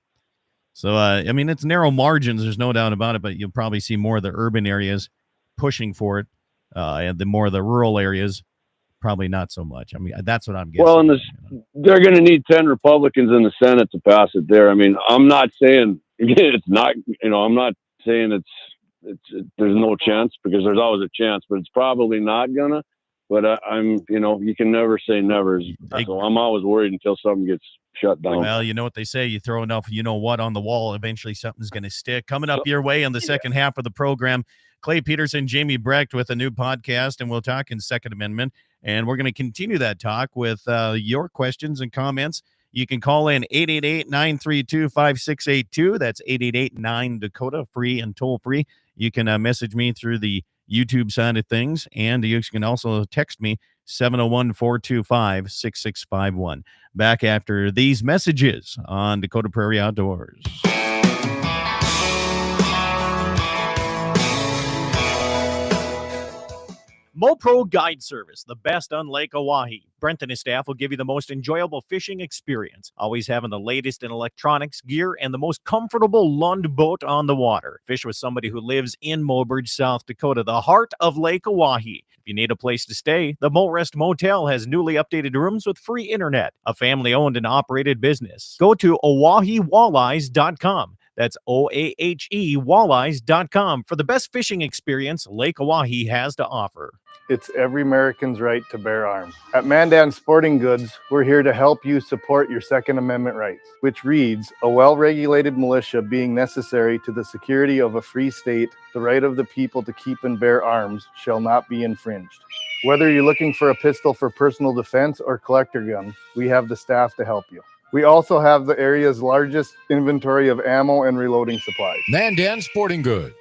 So, I mean, it's narrow margins. There's no doubt about it, but you'll probably see more of the urban areas pushing for it. And the more of the rural areas, probably not so much. I mean, that's what I'm guessing. Well, they're going to need 10 Republicans in the Senate to pass it there. I mean, I'm not saying it's not, I'm not saying there's no chance, because there's always a chance, but it's probably not gonna. But you can never say never. So I'm always worried until something gets shut down. Well, you know what they say, you throw enough, on the wall, eventually something's going to stick. Coming up your way in the second half of the program, Clay Peterson, Jamie Brecht with a new podcast, and we'll talk in Second Amendment. And we're going to continue that talk with your questions and comments. You can call in 888-932-5682. That's 888-9-DAKOTA, free and toll free. You can message me through the YouTube side of things, and you can also text me 701-425-6651. Back after these messages on Dakota Prairie Outdoors. MoPro Guide Service, the best on Lake Oahe. Brent and his staff will give you the most enjoyable fishing experience, always having the latest in electronics, gear, and the most comfortable Lund boat on the water. Fish with somebody who lives in Mobridge, South Dakota, the heart of Lake Oahe. If you need a place to stay, the Morest Motel has newly updated rooms with free internet, a family-owned and operated business. Go to OaheWalleyes.com. That's OAHE Walleyes.com for the best fishing experience Lake Oahe has to offer. It's every American's right to bear arms. At Mandan Sporting Goods, we're here to help you support your Second Amendment rights, which reads, a well-regulated militia being necessary to the security of a free state, the right of the people to keep and bear arms shall not be infringed. Whether you're looking for a pistol for personal defense or collector gun, we have the staff to help you. We also have the area's largest inventory of ammo and reloading supplies. Mandan Sporting Goods,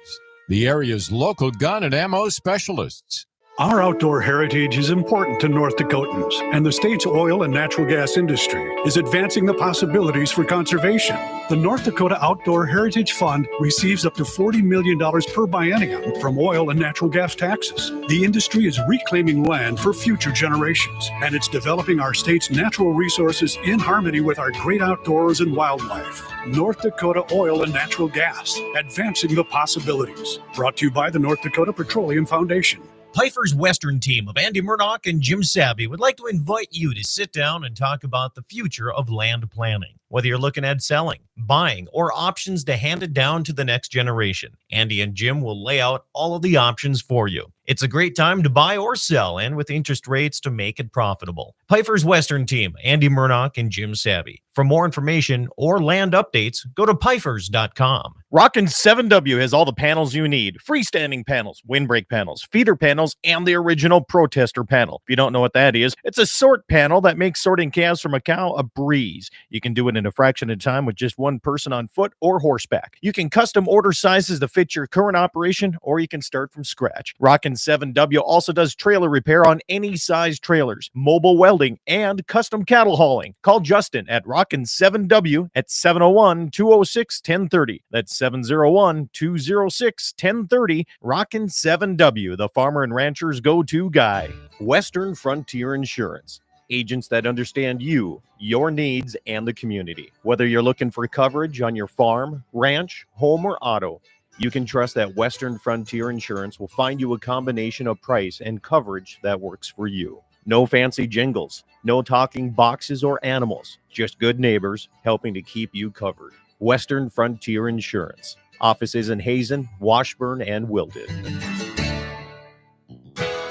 the area's local gun and ammo specialists. Our outdoor heritage is important to North Dakotans, and the state's oil and natural gas industry is advancing the possibilities for conservation. The North Dakota Outdoor Heritage Fund receives up to $40 million per biennium from oil and natural gas taxes. The industry is reclaiming land for future generations, and it's developing our state's natural resources in harmony with our great outdoors and wildlife. North Dakota Oil and Natural Gas, advancing the possibilities. Brought to you by the North Dakota Petroleum Foundation. Piper's Western team of Andy Murdoch and Jim Sabby would like to invite you to sit down and talk about the future of land planning. Whether you're looking at selling, buying, or options to hand it down to the next generation, Andy and Jim will lay out all of the options for you. It's a great time to buy or sell, and with interest rates to make it profitable. Piper's Western team, Andy Murdoch and Jim Sabby. For more information or land updates, go to pifers.com. Rockin' 7W has all the panels you need. Freestanding panels, windbreak panels, feeder panels, and the original protester panel. If you don't know what that is, it's a sort panel that makes sorting calves from a cow a breeze. You can do it in a fraction of time with just one person on foot or horseback. You can custom order sizes to fit your current operation, or you can start from scratch. Rockin' 7W also does trailer repair on any size trailers, mobile welding, and custom cattle hauling. Call Justin at Rockin' 7W at 701-206-1030. That's 701-206-1030. Rockin' 7W, the farmer and rancher's go-to guy. Western Frontier Insurance. Agents that understand you, your needs, and the community. Whether you're looking for coverage on your farm, ranch, home, or auto, you can trust that Western Frontier Insurance will find you a combination of price and coverage that works for you. No fancy jingles, no talking boxes or animals, just good neighbors helping to keep you covered. Western Frontier Insurance. Offices in Hazen, Washburn, and Wilton.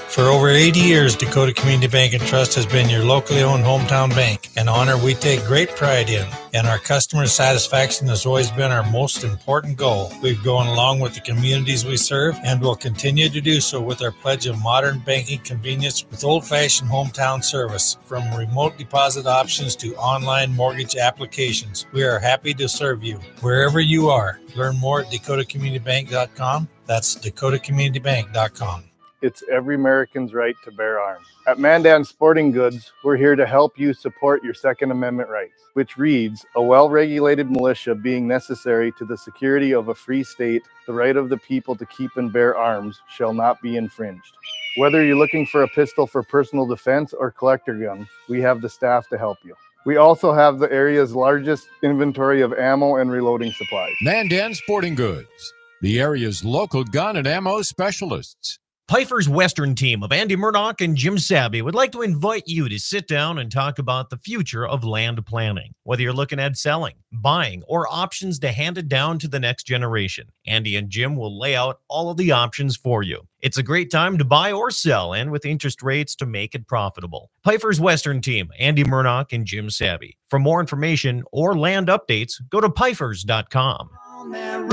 For over 80 years, Dakota Community Bank and Trust has been your locally owned hometown bank, an honor we take great pride in. And our customer satisfaction has always been our most important goal. We've gone along with the communities we serve and will continue to do so with our pledge of modern banking convenience with old-fashioned hometown service. From remote deposit options to online mortgage applications, we are happy to serve you wherever you are. Learn more at dakotacommunitybank.com. That's dakotacommunitybank.com. It's every American's right to bear arms. At Mandan Sporting Goods, we're here to help you support your Second Amendment rights, which reads, a well-regulated militia being necessary to the security of a free state, the right of the people to keep and bear arms shall not be infringed. Whether you're looking for a pistol for personal defense or collector gun, we have the staff to help you. We also have the area's largest inventory of ammo and reloading supplies. Mandan Sporting Goods, the area's local gun and ammo specialists. Piper's Western team of Andy Murdoch and Jim Sabby would like to invite you to sit down and talk about the future of land planning. Whether you're looking at selling, buying, or options to hand it down to the next generation, Andy and Jim will lay out all of the options for you. It's a great time to buy or sell, and with interest rates to make it profitable. Piper's Western team, Andy Murdoch and Jim Sabby. For more information or land updates, go to pifers.com. On that road,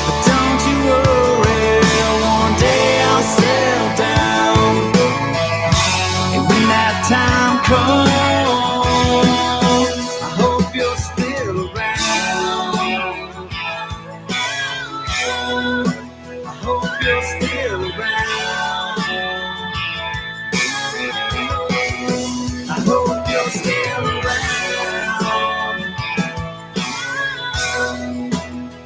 but don't you worry, one day I'll settle down. And when that time comes, I hope you're still around. I hope you're still around. I hope you're still around.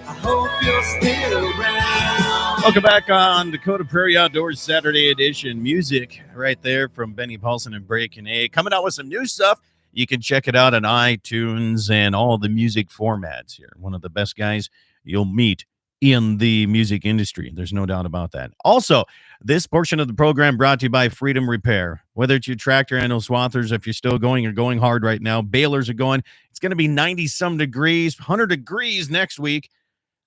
I hope you're still around. Welcome back on Dakota Prairie Outdoors Saturday edition. Music right there from Benny Paulson and Breaking A. Coming out with some new stuff. You can check it out on iTunes and all the music formats here. One of the best guys you'll meet in the music industry. There's no doubt about that. Also, this portion of the program brought to you by Freedom Repair. Whether it's your tractor, I know Swathers, if you're still going, you're going hard right now. Balers are going. It's going to be 90-some degrees, 100 degrees next week.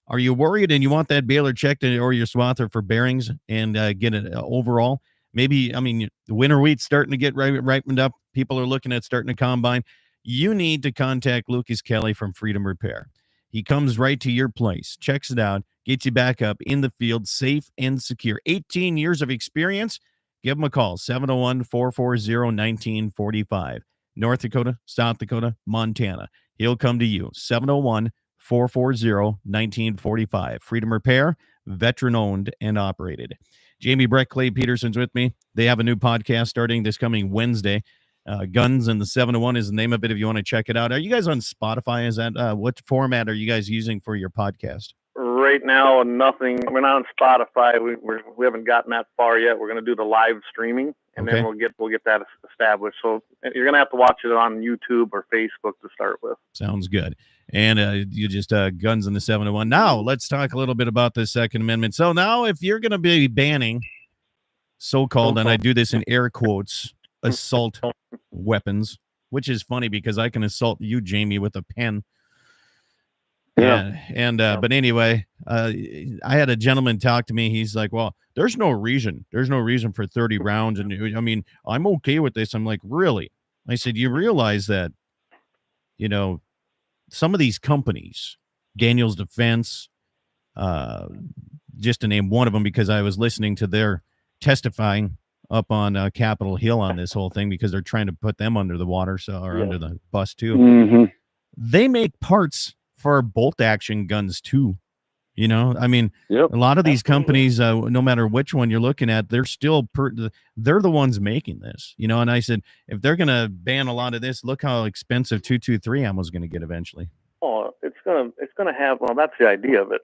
Are you worried and you want that baler checked or your swather for bearings and get it overall? Maybe, the winter wheat's starting to get ripened up. People are looking at starting to combine. You need to contact Lucas Kelly from Freedom Repair. He comes right to your place, checks it out, gets you back up in the field, safe and secure. 18 years of experience. Give him a call, 701-440-1945. North Dakota, South Dakota, Montana. He'll come to you. 701-440-1945. Freedom Repair, veteran-owned and operated. Jamie Breck, Clay Peterson's with me. They have a new podcast starting this coming Wednesday. Guns and the 701 is the name of it if you want to check it out. Are you guys on Spotify? Is that what format are you guys using for your podcast? Right now, nothing. We're not on Spotify. We haven't gotten that far yet. We're going to do the live streaming, and then we'll get that established. So you're going to have to watch it on YouTube or Facebook to start with. Sounds good. And you just Guns in the 701. Now let's talk a little bit about the Second Amendment. So now, if you're going to be banning so-called, and I do this in air quotes, assault weapons, which is funny because I can assault you, Jamie, with a pen. Yeah. And but anyway, I had a gentleman talk to me. He's like, well, there's no reason for 30 rounds. And I mean, I'm okay with this. I'm like, really? I said, you realize that, you know, some of these companies, Daniel's Defense, just to name one of them, because I was listening to their testifying up on Capitol Hill on this whole thing, because they're trying to put them under the water, under the bus too. Mm-hmm. They make parts for bolt action guns too. You know, I mean, a lot of these companies, no matter which one you're looking at, they're still they're the ones making this, you know. And I said, if they're going to ban a lot of this, look how expensive 223 ammo is going to get eventually. Oh, it's gonna have. Well, that's the idea of it.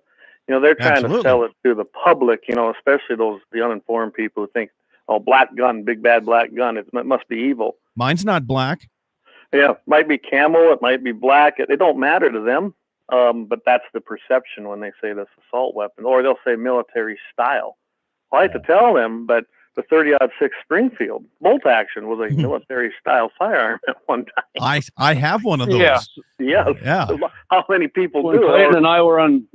You know, they're trying to sell it to the public. You know, especially the uninformed people who think, oh, black gun, big bad black gun, it must be evil. Mine's not black. Yeah, it might be camo, it might be black. It don't matter to them. But that's the perception when they say this assault weapon, or they'll say military style. Well, I have to tell them, but the 30-06 Springfield bolt action was a military style firearm at one time. I have one of those. Yeah. How many people when do? Clay and I were on.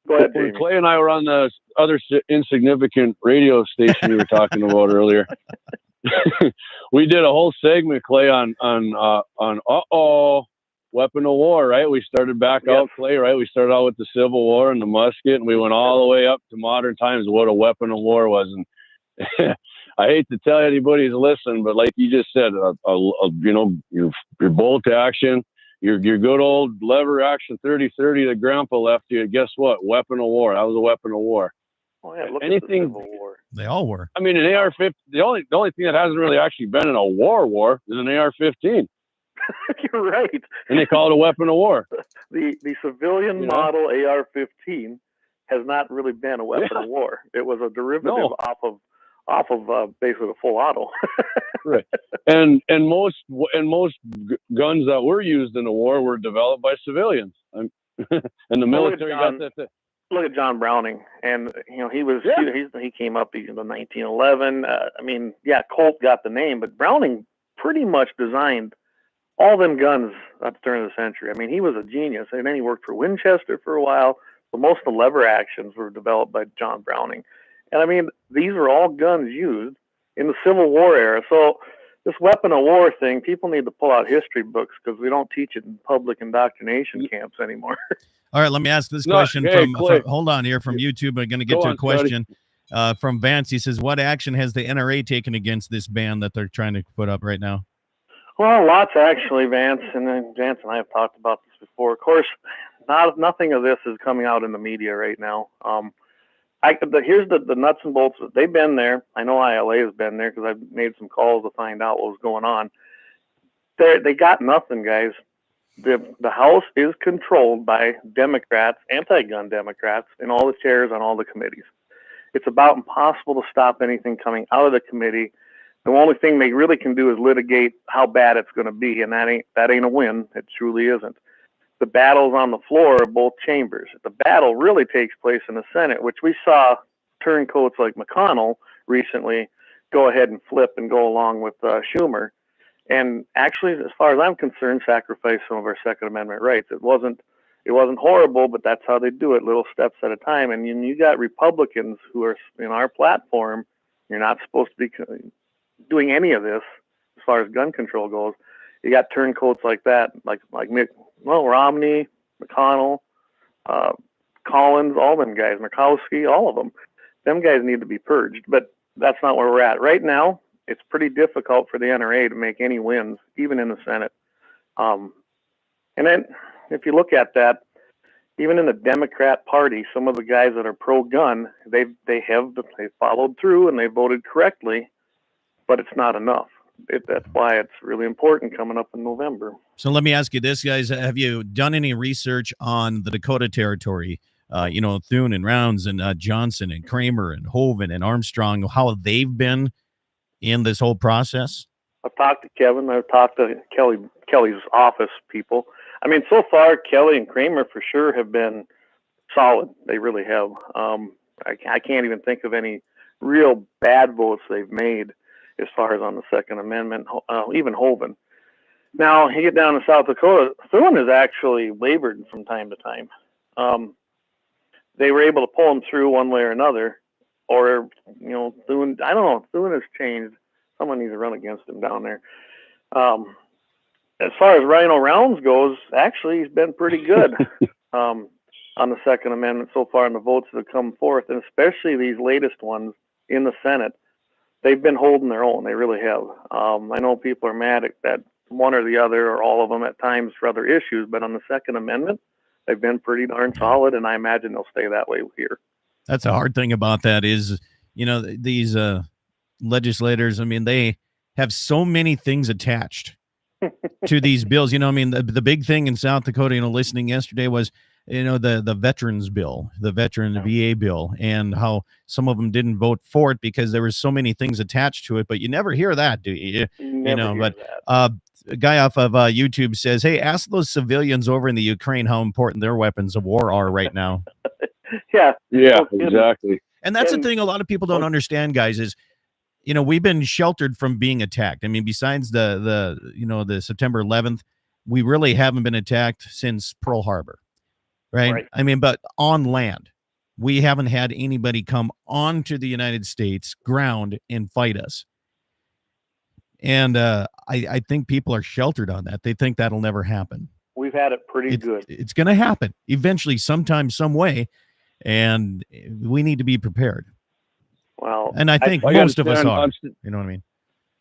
Go ahead, when Jamie. Clay and I were on the other insignificant radio station you were talking about earlier, we did a whole segment, Clay, on weapon of war, right? We started back out, Clay, right? We started out with the Civil War and the musket, and we went all the way up to modern times, what a weapon of war was. And I hate to tell anybody who's listening, but like you just said, you know, your bolt action, your good old lever action 30-30 that Grandpa left you, guess what? Weapon of war. That was a weapon of war. Oh, yeah, look at the Civil War. They all were. I mean, an AR-15, the only thing that hasn't really actually been in a war is an AR-15. You're right. And they call it a weapon of war. The civilian model AR-15 has not really been a weapon of war. It was a derivative off of basically the full auto. Right. And most guns that were used in the war were developed by civilians. And the military got that. Look at John Browning, and you know he came up in 1911. I mean, Colt got the name, but Browning pretty much designed all them guns at the turn of the century. I mean, he was a genius. And then he worked for Winchester for a while. But most of the lever actions were developed by John Browning. And I mean, these are all guns used in the Civil War era. So this weapon of war thing, people need to pull out history books because we don't teach it in public indoctrination camps anymore. All right, let me ask this question from hold on here from YouTube. I'm going to get to a question from Vance. He says, what action has the NRA taken against this ban that they're trying to put up right now? Well, lots actually, Vance, and I have talked about this before. Of course, nothing of this is coming out in the media right now. Here's the nuts and bolts. They've been there. I know ILA has been there because I've made some calls to find out what was going on. They got nothing, guys. The House is controlled by Democrats, anti-gun Democrats, in all the chairs on all the committees. It's about impossible to stop anything coming out of the committee. The only thing they really can do is litigate how bad it's going to be, and that ain't a win. It truly isn't. The battle's on the floor of both chambers. The battle really takes place in the Senate, which we saw turncoats like McConnell recently go ahead and flip and go along with Schumer. And actually, as far as I'm concerned, sacrifice some of our Second Amendment rights. It wasn't horrible, but that's how they do it, little steps at a time. And you got Republicans who are in our platform. You're not supposed to be doing any of this as far as gun control goes. You got turncoats like that, like Romney, McConnell, Collins, all them guys, Murkowski, all of them. Them guys need to be purged, but that's not where we're at right now. it's pretty difficult for the NRA to make any wins, even in the Senate. And then if you look at that, even in the Democrat Party, some of the guys that are pro-gun, they followed through and they voted correctly, but it's not enough. That's why it's really important coming up in November. So let me ask you this, guys. Have you done any research on the Dakota Territory? Thune and Rounds and Johnson and Kramer and Hoven and Armstrong, how they've been in this whole process? I've talked to Kevin. I've talked to Kelly's office people. I mean, so far, Kelly and Kramer for sure have been solid. They really have. I can't even think of any real bad votes they've made as far as on the Second Amendment, even Hoven. Now, you get down to South Dakota, Thune has actually wavered from time to time. They were able to pull him through one way or another, or, Thune, I don't know, Thune has changed. Someone needs to run against him down there. As far as Rhino Rounds goes, actually, he's been pretty good on the Second Amendment so far in the votes that have come forth, and especially these latest ones in the Senate. They've been holding their own. They really have. I know people are mad at that one or the other or all of them at times for other issues, but on the Second Amendment, they've been pretty darn solid, and I imagine they'll stay that way here. That's the hard thing about that is, these legislators, I mean, they have so many things attached to these bills. The big thing in South Dakota, listening yesterday was, the veterans bill, the veteran VA bill, and how some of them didn't vote for it because there were so many things attached to it, but you never hear that, do you? A guy off of YouTube says, hey, ask those civilians over in the Ukraine how important their weapons of war are right now. Yeah, exactly. And that's the thing a lot of people don't understand, guys, is, we've been sheltered from being attacked. I mean, besides the September 11th, we really haven't been attacked since Pearl Harbor, right? I mean, but on land, we haven't had anybody come onto the United States ground and fight us. And I think people are sheltered on that. They think that'll never happen. We've had it pretty good. It's going to happen eventually, sometime, some way, and we need to be prepared. Well, and I think most of us are. You know what I mean?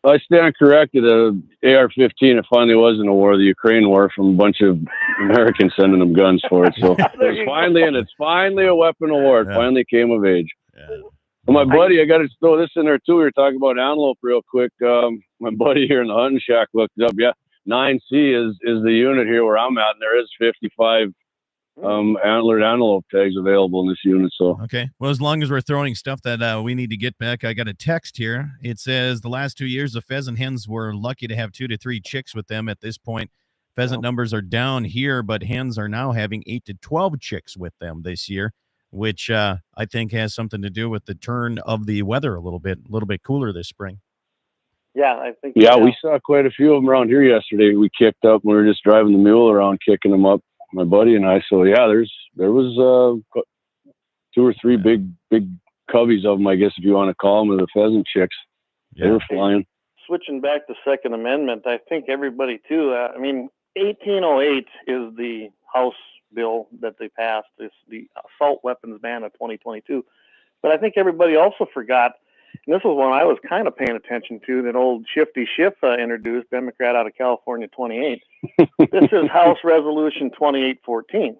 I stand corrected. AR-15, it finally wasn't a war, the Ukraine war, from a bunch of Americans sending them guns for it. So it's finally a weapon of war. It finally came of age. Yeah. Well, my buddy, I got to throw this in there too. We were talking about antelope real quick. My buddy here in the hunting shack looked up. Yeah, 9C is the unit here where I'm at, and there is 55 antlered antelope tags available in this unit. So okay, well, as long as we're throwing stuff that we need to get back, I got a text here. It says the last 2 years the pheasant hens were lucky to have 2 to 3 chicks with them. At this point, pheasant numbers are down here, but hens are now having 8 to 12 chicks with them this year, which I think has something to do with the turn of the weather a little bit cooler this spring. Yeah, I think. Yeah, we saw quite a few of them around here yesterday. We kicked up. We were just driving the mule around, kicking them up, my buddy and I. So yeah, there was 2 or 3 big coveys of them, I guess, if you want to call them, the pheasant chicks. Yeah. They were flying. Switching back to Second Amendment, I think everybody too. 1808 is the House bill that they passed. It's the assault weapons ban of 2022. But I think everybody also forgot, and this was one I was kind of paying attention to, that old Shifty Schiff introduced, Democrat out of California, 28. This is House Resolution 2814.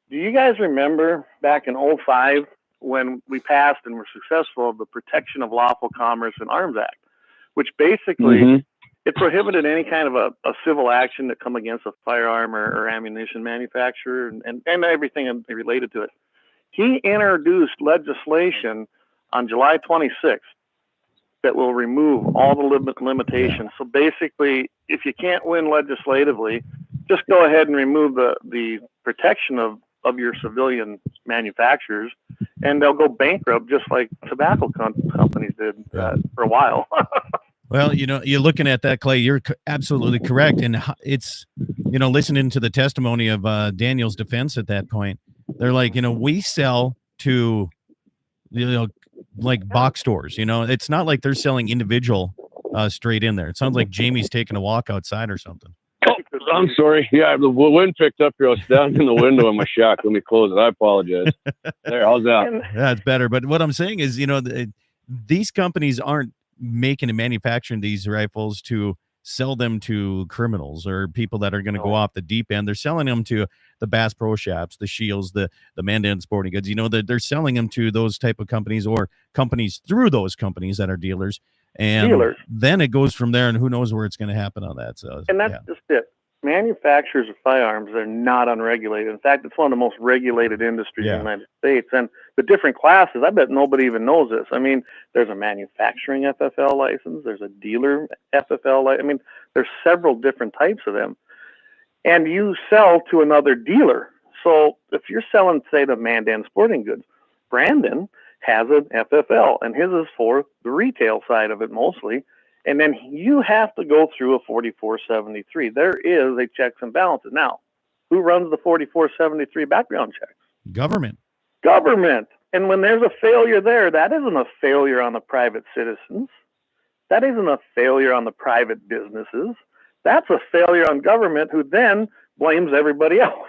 Do you guys remember back in 2005 when we passed and were successful of the Protection of Lawful Commerce and Arms Act, which basically it prohibited any kind of a civil action that come against a firearm or ammunition manufacturer and everything related to it. He introduced legislation on July 26th that will remove all the limitations. So basically, if you can't win legislatively, just go ahead and remove the protection of your civilian manufacturers, and they'll go bankrupt just like tobacco companies did for a while. Well, you're looking at that, Clay. You're absolutely correct. And it's, listening to the testimony of Daniel's defense at that point, they're like, we sell to, like box stores, it's not like they're selling individual straight in there. It sounds like Jamie's taking a walk outside or something. Oh, I'm sorry. Yeah, the wind picked up here. I was standing in the window in my shack. Let me close it. I apologize. There, how's that? That's better. But what I'm saying is, these companies aren't making and manufacturing these rifles to sell them to criminals or people that are going to go off the deep end. They're selling them to the Bass Pro Shops, the Shields, the Mandan Sporting Goods. You know, they're selling them to those type of companies or companies through those companies that are dealers. And then it goes from there, and who knows where it's going to happen on that. So, and that's just it. Manufacturers of firearms are not unregulated. In fact, it's one of the most regulated industries in the United States. And the different classes, I bet nobody even knows this. I mean, there's a manufacturing FFL license. There's a dealer FFL license. I mean, there's several different types of them. And you sell to another dealer. So if you're selling, say, the Mandan Sporting Goods, Brandon has an FFL, and his is for the retail side of it mostly. And then you have to go through a 4473. There is a checks and balances. Now, who runs the 4473 background checks? Government. And when there's a failure there, that isn't a failure on the private citizens. That isn't a failure on the private businesses. That's a failure on government, who then blames everybody else.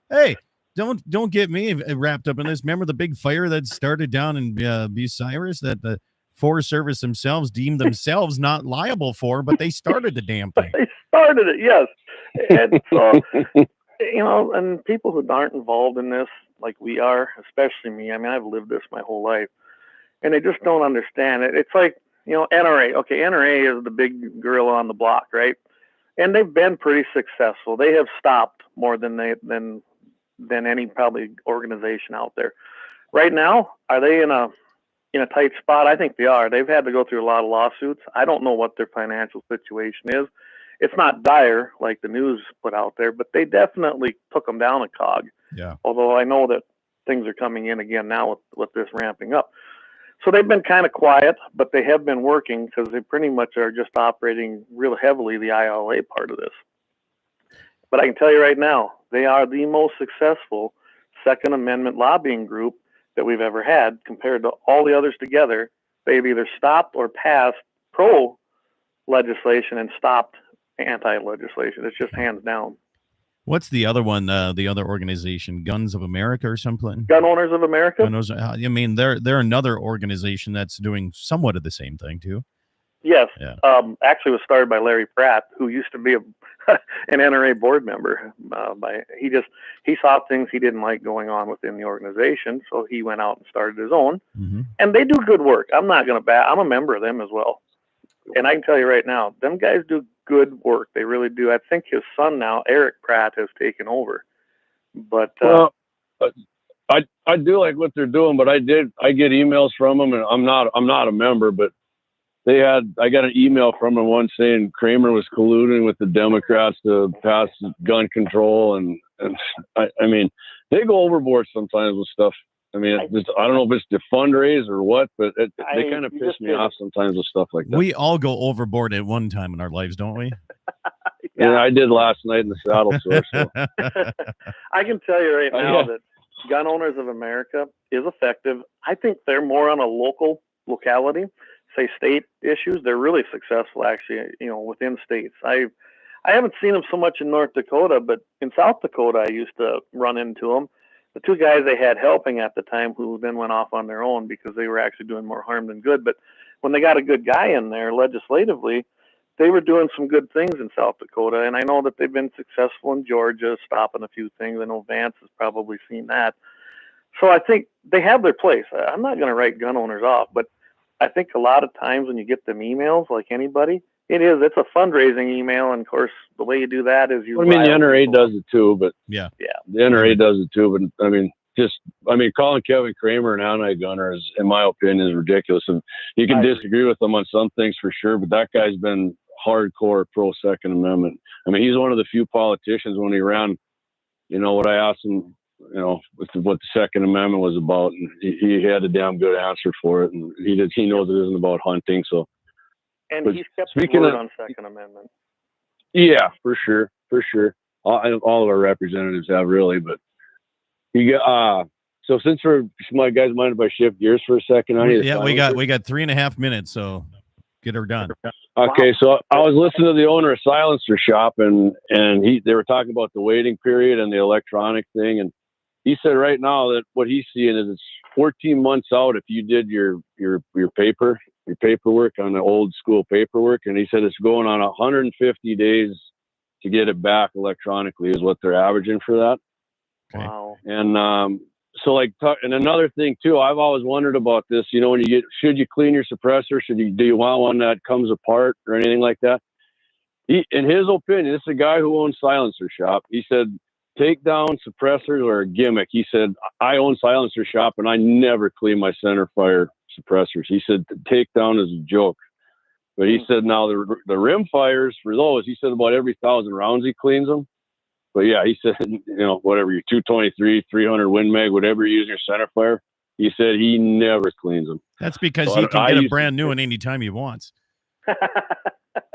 Hey, don't get me wrapped up in this. Remember the big fire that started down in Bucyrus that the Forest Service themselves deemed themselves not liable for, but they started the damn thing. They started it, yes. And so, you know, and people who aren't involved in this, like we are, especially me, I mean, I've lived this my whole life, and they just don't understand it. It's like, you know, NRA. Okay, NRA is the big gorilla on the block, right? And they've been pretty successful. They have stopped more than any probably organization out there. Right now, are they in a tight spot? I think they are. They've had to go through a lot of lawsuits. I don't know what their financial situation is. It's not dire like the news put out there, but they definitely took them down a cog. Yeah. Although I know that things are coming in again now with this ramping up. So they've been kind of quiet, but they have been working, because they pretty much are just operating real heavily the ILA part of this. But I can tell you right now, they are the most successful Second Amendment lobbying group that we've ever had compared to all the others together. They've either stopped or passed pro legislation and stopped anti legislation. It's just hands down. What's the other one? The other organization, Guns of America or something? Gun Owners of America. I mean, they're another organization that's doing somewhat of the same thing too. Yes. Yeah. Actually, was started by Larry Pratt, who used to be an NRA board member. He saw things he didn't like going on within the organization, so he went out and started his own. Mm-hmm. And they do good work. I'm not going to I'm a member of them as well, and I can tell you right now, them guys do good work. They really do. I think his son now, Eric Pratt, has taken over. But I do like what they're doing, but I get emails from them, and I'm not a member, but I got an email from them once saying Kramer was colluding with the Democrats to pass gun control, and I mean, they go overboard sometimes with stuff. I mean, I don't know if it's to fundraise or what, but they kind of piss me off sometimes with stuff like that. We all go overboard at one time in our lives, don't we? Yeah, I did last night in the saddle store. So. I can tell you right now that Gun Owners of America is effective. I think they're more on a locality, say state issues. They're really successful, actually, you know, within states. I haven't seen them so much in North Dakota, but in South Dakota, I used to run into them. The two guys they had helping at the time, who then went off on their own because they were actually doing more harm than good. But when they got a good guy in there legislatively, they were doing some good things in South Dakota. And I know that they've been successful in Georgia, stopping a few things. I know Vance has probably seen that. So I think they have their place. I'm not going to write gun owners off, but I think a lot of times when you get them emails, like anybody, it's a fundraising email, and of course the way you do that is you. I mean, the NRA does it too, but yeah, the NRA does it too. But I mean, calling Kevin Kramer an anti-gunner is, in my opinion, is ridiculous. And you can disagree with him on some things for sure, but that guy's been hardcore pro Second Amendment. I mean, he's one of the few politicians when he ran. You know what I asked him, you know, what the Second Amendment was about, and he had a damn good answer for it, and he knows it isn't about hunting, so. And he's kept his word on Second Amendment. Yeah, for sure. All of our representatives have, really, but you got. So since my guys, mind if I shift gears for a second? We got 3.5 minutes, so get her done. Okay, so I was listening to the owner of Silencer Shop, and they were talking about the waiting period and the electronic thing, and he said right now that what he's seeing is it's 14 months out if you did your paper paperwork on the old school paperwork, and he said it's going on 150 days to get it back electronically is what they're averaging for that. Okay. Wow. And so like, and another thing too, I've always wondered about this. You know, when should you clean your suppressor? Do you want one that comes apart or anything like that? In his opinion, this is a guy who owns Silencer Shop. He said, take down suppressors are a gimmick. He said, I own Silencer Shop and I never clean my center fire suppressors. He said, take down is a joke. But he said, now the rim fires for those, he said about every 1,000 rounds he cleans them. But yeah, he said, you know, whatever, your 223, 300 Win Mag, whatever you use your center fire, he said he never cleans them. That's because So he can get a used brand new one anytime he wants.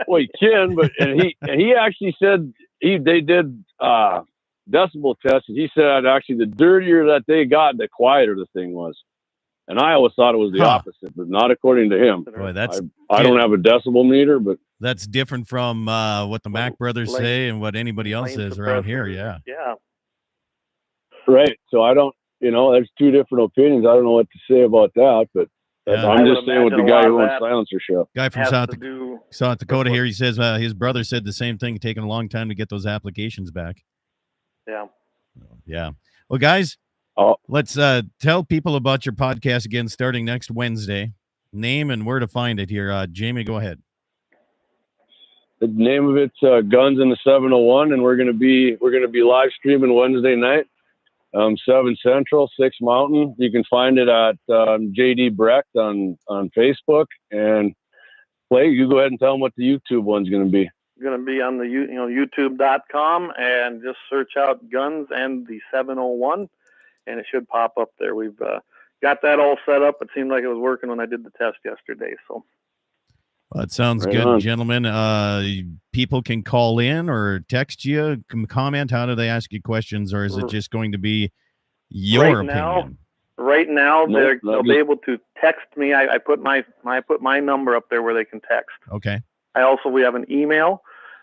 Well, he can, but and he actually said they did decibel tests, and he said actually the dirtier that they got, the quieter the thing was. And I always thought it was the opposite, but not according to him. Boy, that's I don't have a decibel meter, but that's different from what the Mac brothers say and what anybody else says around here. Yeah. Yeah. right. So I don't, you know, there's two different opinions. I don't know what to say about that, but Yeah. I'm I just would saying with the imagine a guy lot who of owns that Silencer Shop. Guy from has South to do Dakota here. He says his brother said the same thing, taking a long time to get those applications back. Yeah. Yeah. Well, guys, Oh, let's tell people about your podcast again starting next Wednesday. Name and where to find it here. Jamie, go ahead. the name of it's Guns in the 701, and we're gonna be live streaming Wednesday night, 7 Central, 6 Mountain. You can find it at JD Brecht on Facebook. And Clay, you go ahead and tell them what the YouTube one's gonna be. Going to be on the YouTube.com, and just search out Guns and the 701, and it should pop up there. We've got that all set up. It seemed like it was working when I did the test yesterday. So Well, that sounds Right good, on. gentlemen. People can call in or text you, comment. How do they ask you questions, or is it just going to be your opinion? Right now, Nope, they'll be able to text me. I put my number up there where they can text. Okay. We have an email,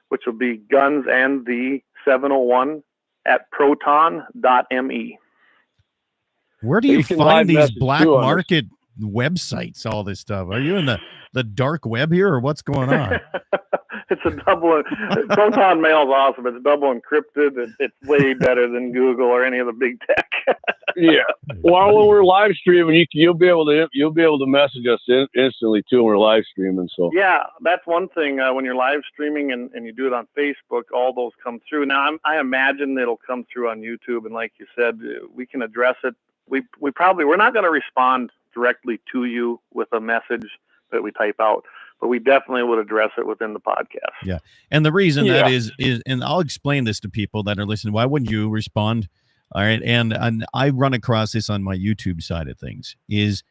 which will be gunsandthe701 at proton.me. Where do You you can find live these message black too on this. market websites, all this stuff? Are you in the dark web here, or what's going on? It's a double. Proton Mail is awesome. It's double encrypted. It's way better than Google or any of the big tech. Yeah. Well, when we're live streaming, you'll be able to message us instantly too when we're live streaming. So Yeah, that's one thing. When you're live streaming and you do it on Facebook, all those come through. Now, I imagine it'll come through on YouTube, and like you said, we can address it. We're not going to respond directly to you with a message that we type out, but we definitely would address it within the podcast. Yeah. And the reason that Yeah. is, and I'll explain this to people that are listening. Why wouldn't you respond? All right. And I run across this on my YouTube side of things is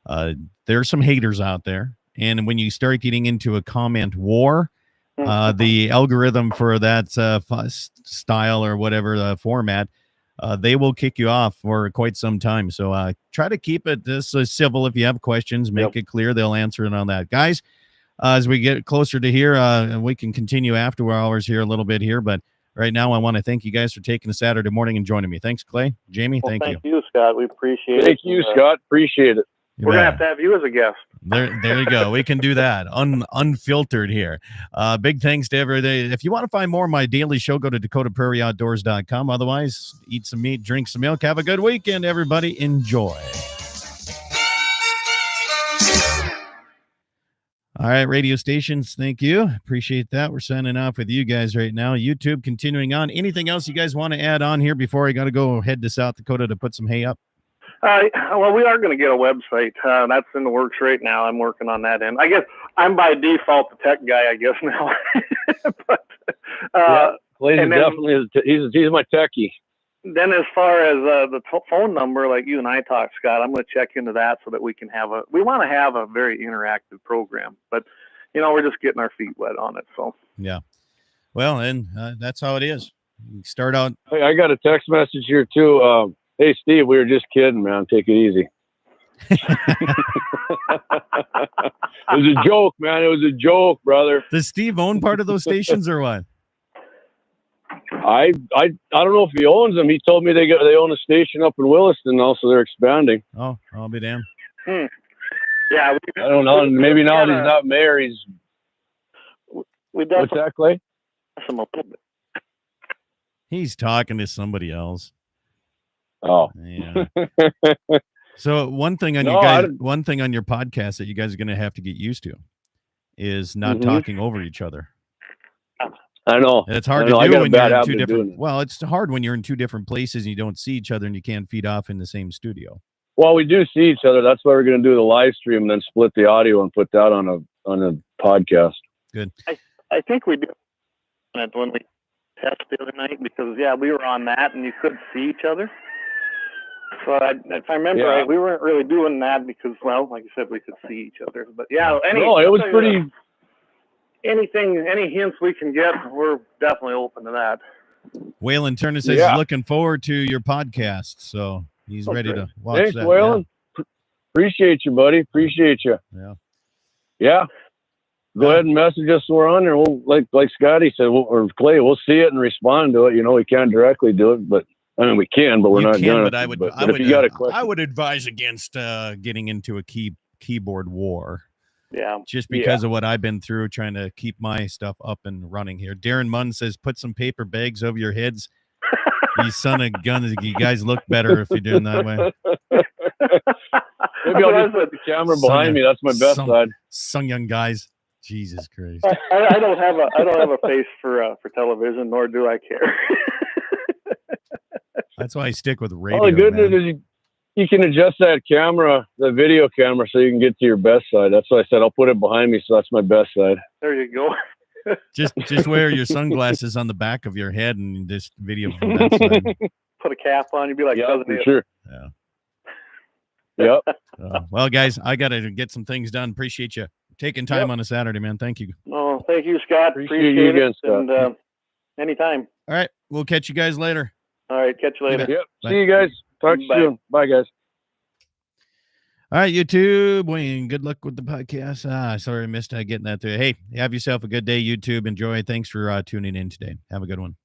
there are some haters out there. And when you start getting into a comment war, the algorithm for that style or whatever format, they will kick you off for quite some time. So try to keep it this civil. If you have questions, make it clear. They'll answer it on that. Guys, as we get closer to here, we can continue after hours here a little bit here. But right now, I want to thank you guys for taking a Saturday morning and joining me. Thanks, Clay. Jamie, Well, thank you. thank you, Scott. We appreciate it. thank you, Scott. Appreciate it. We're going to have you as a guest. There you go. We can do that. Unfiltered here. Big thanks to everybody. If you want to find more of my daily show, go to DakotaPrairieOutdoors.com. Otherwise, eat some meat, drink some milk. Have a good weekend, everybody. Enjoy. All right, radio stations, thank you. Appreciate that. We're signing off with you guys right now. YouTube continuing on. Anything else you guys want to add on here before I got to go head to South Dakota to put some hay up? Well, we are going to get a website. That's in the works right now. I'm working on that end. I guess I'm by default the tech guy, I guess now. But Clay's and then- definitely he's my techie. then as far as the phone number, like you and I talked, Scott, I'm going to check into that so that we can we want to have a very interactive program. But, we're just getting our feet wet on it. So Yeah. Well, and that's how it is. You start out. Hey, I got a text message here too. Hey, Steve, we were just kidding, man. Take it easy. It was a joke, man. It was a joke, brother. Does Steve own part of those stations or what? I don't know if he owns them. He told me they own a station up in Williston now, so they're expanding. Oh, I'll be damned. Yeah, I don't know. Maybe now that he's not mayor, he's. we What's definitely that, Clay? miss him a little bit. He's talking to somebody else. Oh. Yeah. So one thing on No, you I guys, didn't- one thing on your podcast that you guys are going to have to get used to is not Mhm. talking over each other. I know. And it's hard I know. to I do got a when bad you're in habit two of doing different. it. Well, it's hard when you're in two different places and you don't see each other and you can't feed off in the same studio. Well, we do see each other. That's why we're going to do the live stream and then split the audio and put that on a podcast. Good. I think we did it when we tested the other night because we were on that and you could see each other. So if I remember Yeah. right, we weren't really doing that because, well, like I said, we could see each other. But No, it was pretty. Any hints we can get, we're definitely open to that. Waylon Turner says Yeah. he's looking forward to your podcast, so he's ready great. to watch Thanks, that. Waylon. Appreciate you, buddy. Appreciate you. Yeah. Yeah. Go ahead and message us. We're on there. We'll, like Scotty said, or Clay, we'll see it and respond to it. You know, we can't directly do it, but I mean, we can, but we're You not can, gonna. but I would. But I if would. you got a question, I would advise against getting into a keyboard war. Yeah. Just because of what I've been through trying to keep my stuff up and running here. Darren Munn says, put some paper bags over your heads. You son of guns. You guys look better if you're doing that way. maybe I'll just put the camera behind me. That's my best side. Some young guys. Jesus Christ. I don't have a face for television, nor do I care. That's why I stick with radio. All the good man. news is you can adjust that camera, the video camera, so you can get to your best side. That's why I said I'll put it behind me, so that's my best side. There you go. Just wear your sunglasses on the back of your head and just video from that side. Put a cap on, you'd be like, Yeah, doesn't for it? sure. Yeah. Yep. Well, guys, I got to get some things done. Appreciate you taking time on a Saturday, man. Thank you. Oh, thank you, Scott. Appreciate you again, it. Scott. And anytime. All right. We'll catch you guys later. All right. Catch you later. Yep. Bye. See you guys. Talk to you Bye. soon. Bye, guys. All right, YouTube. Wayne, good luck with the podcast. Sorry I missed getting that there. Hey, have yourself a good day, YouTube. Enjoy. Thanks for tuning in today. Have a good one.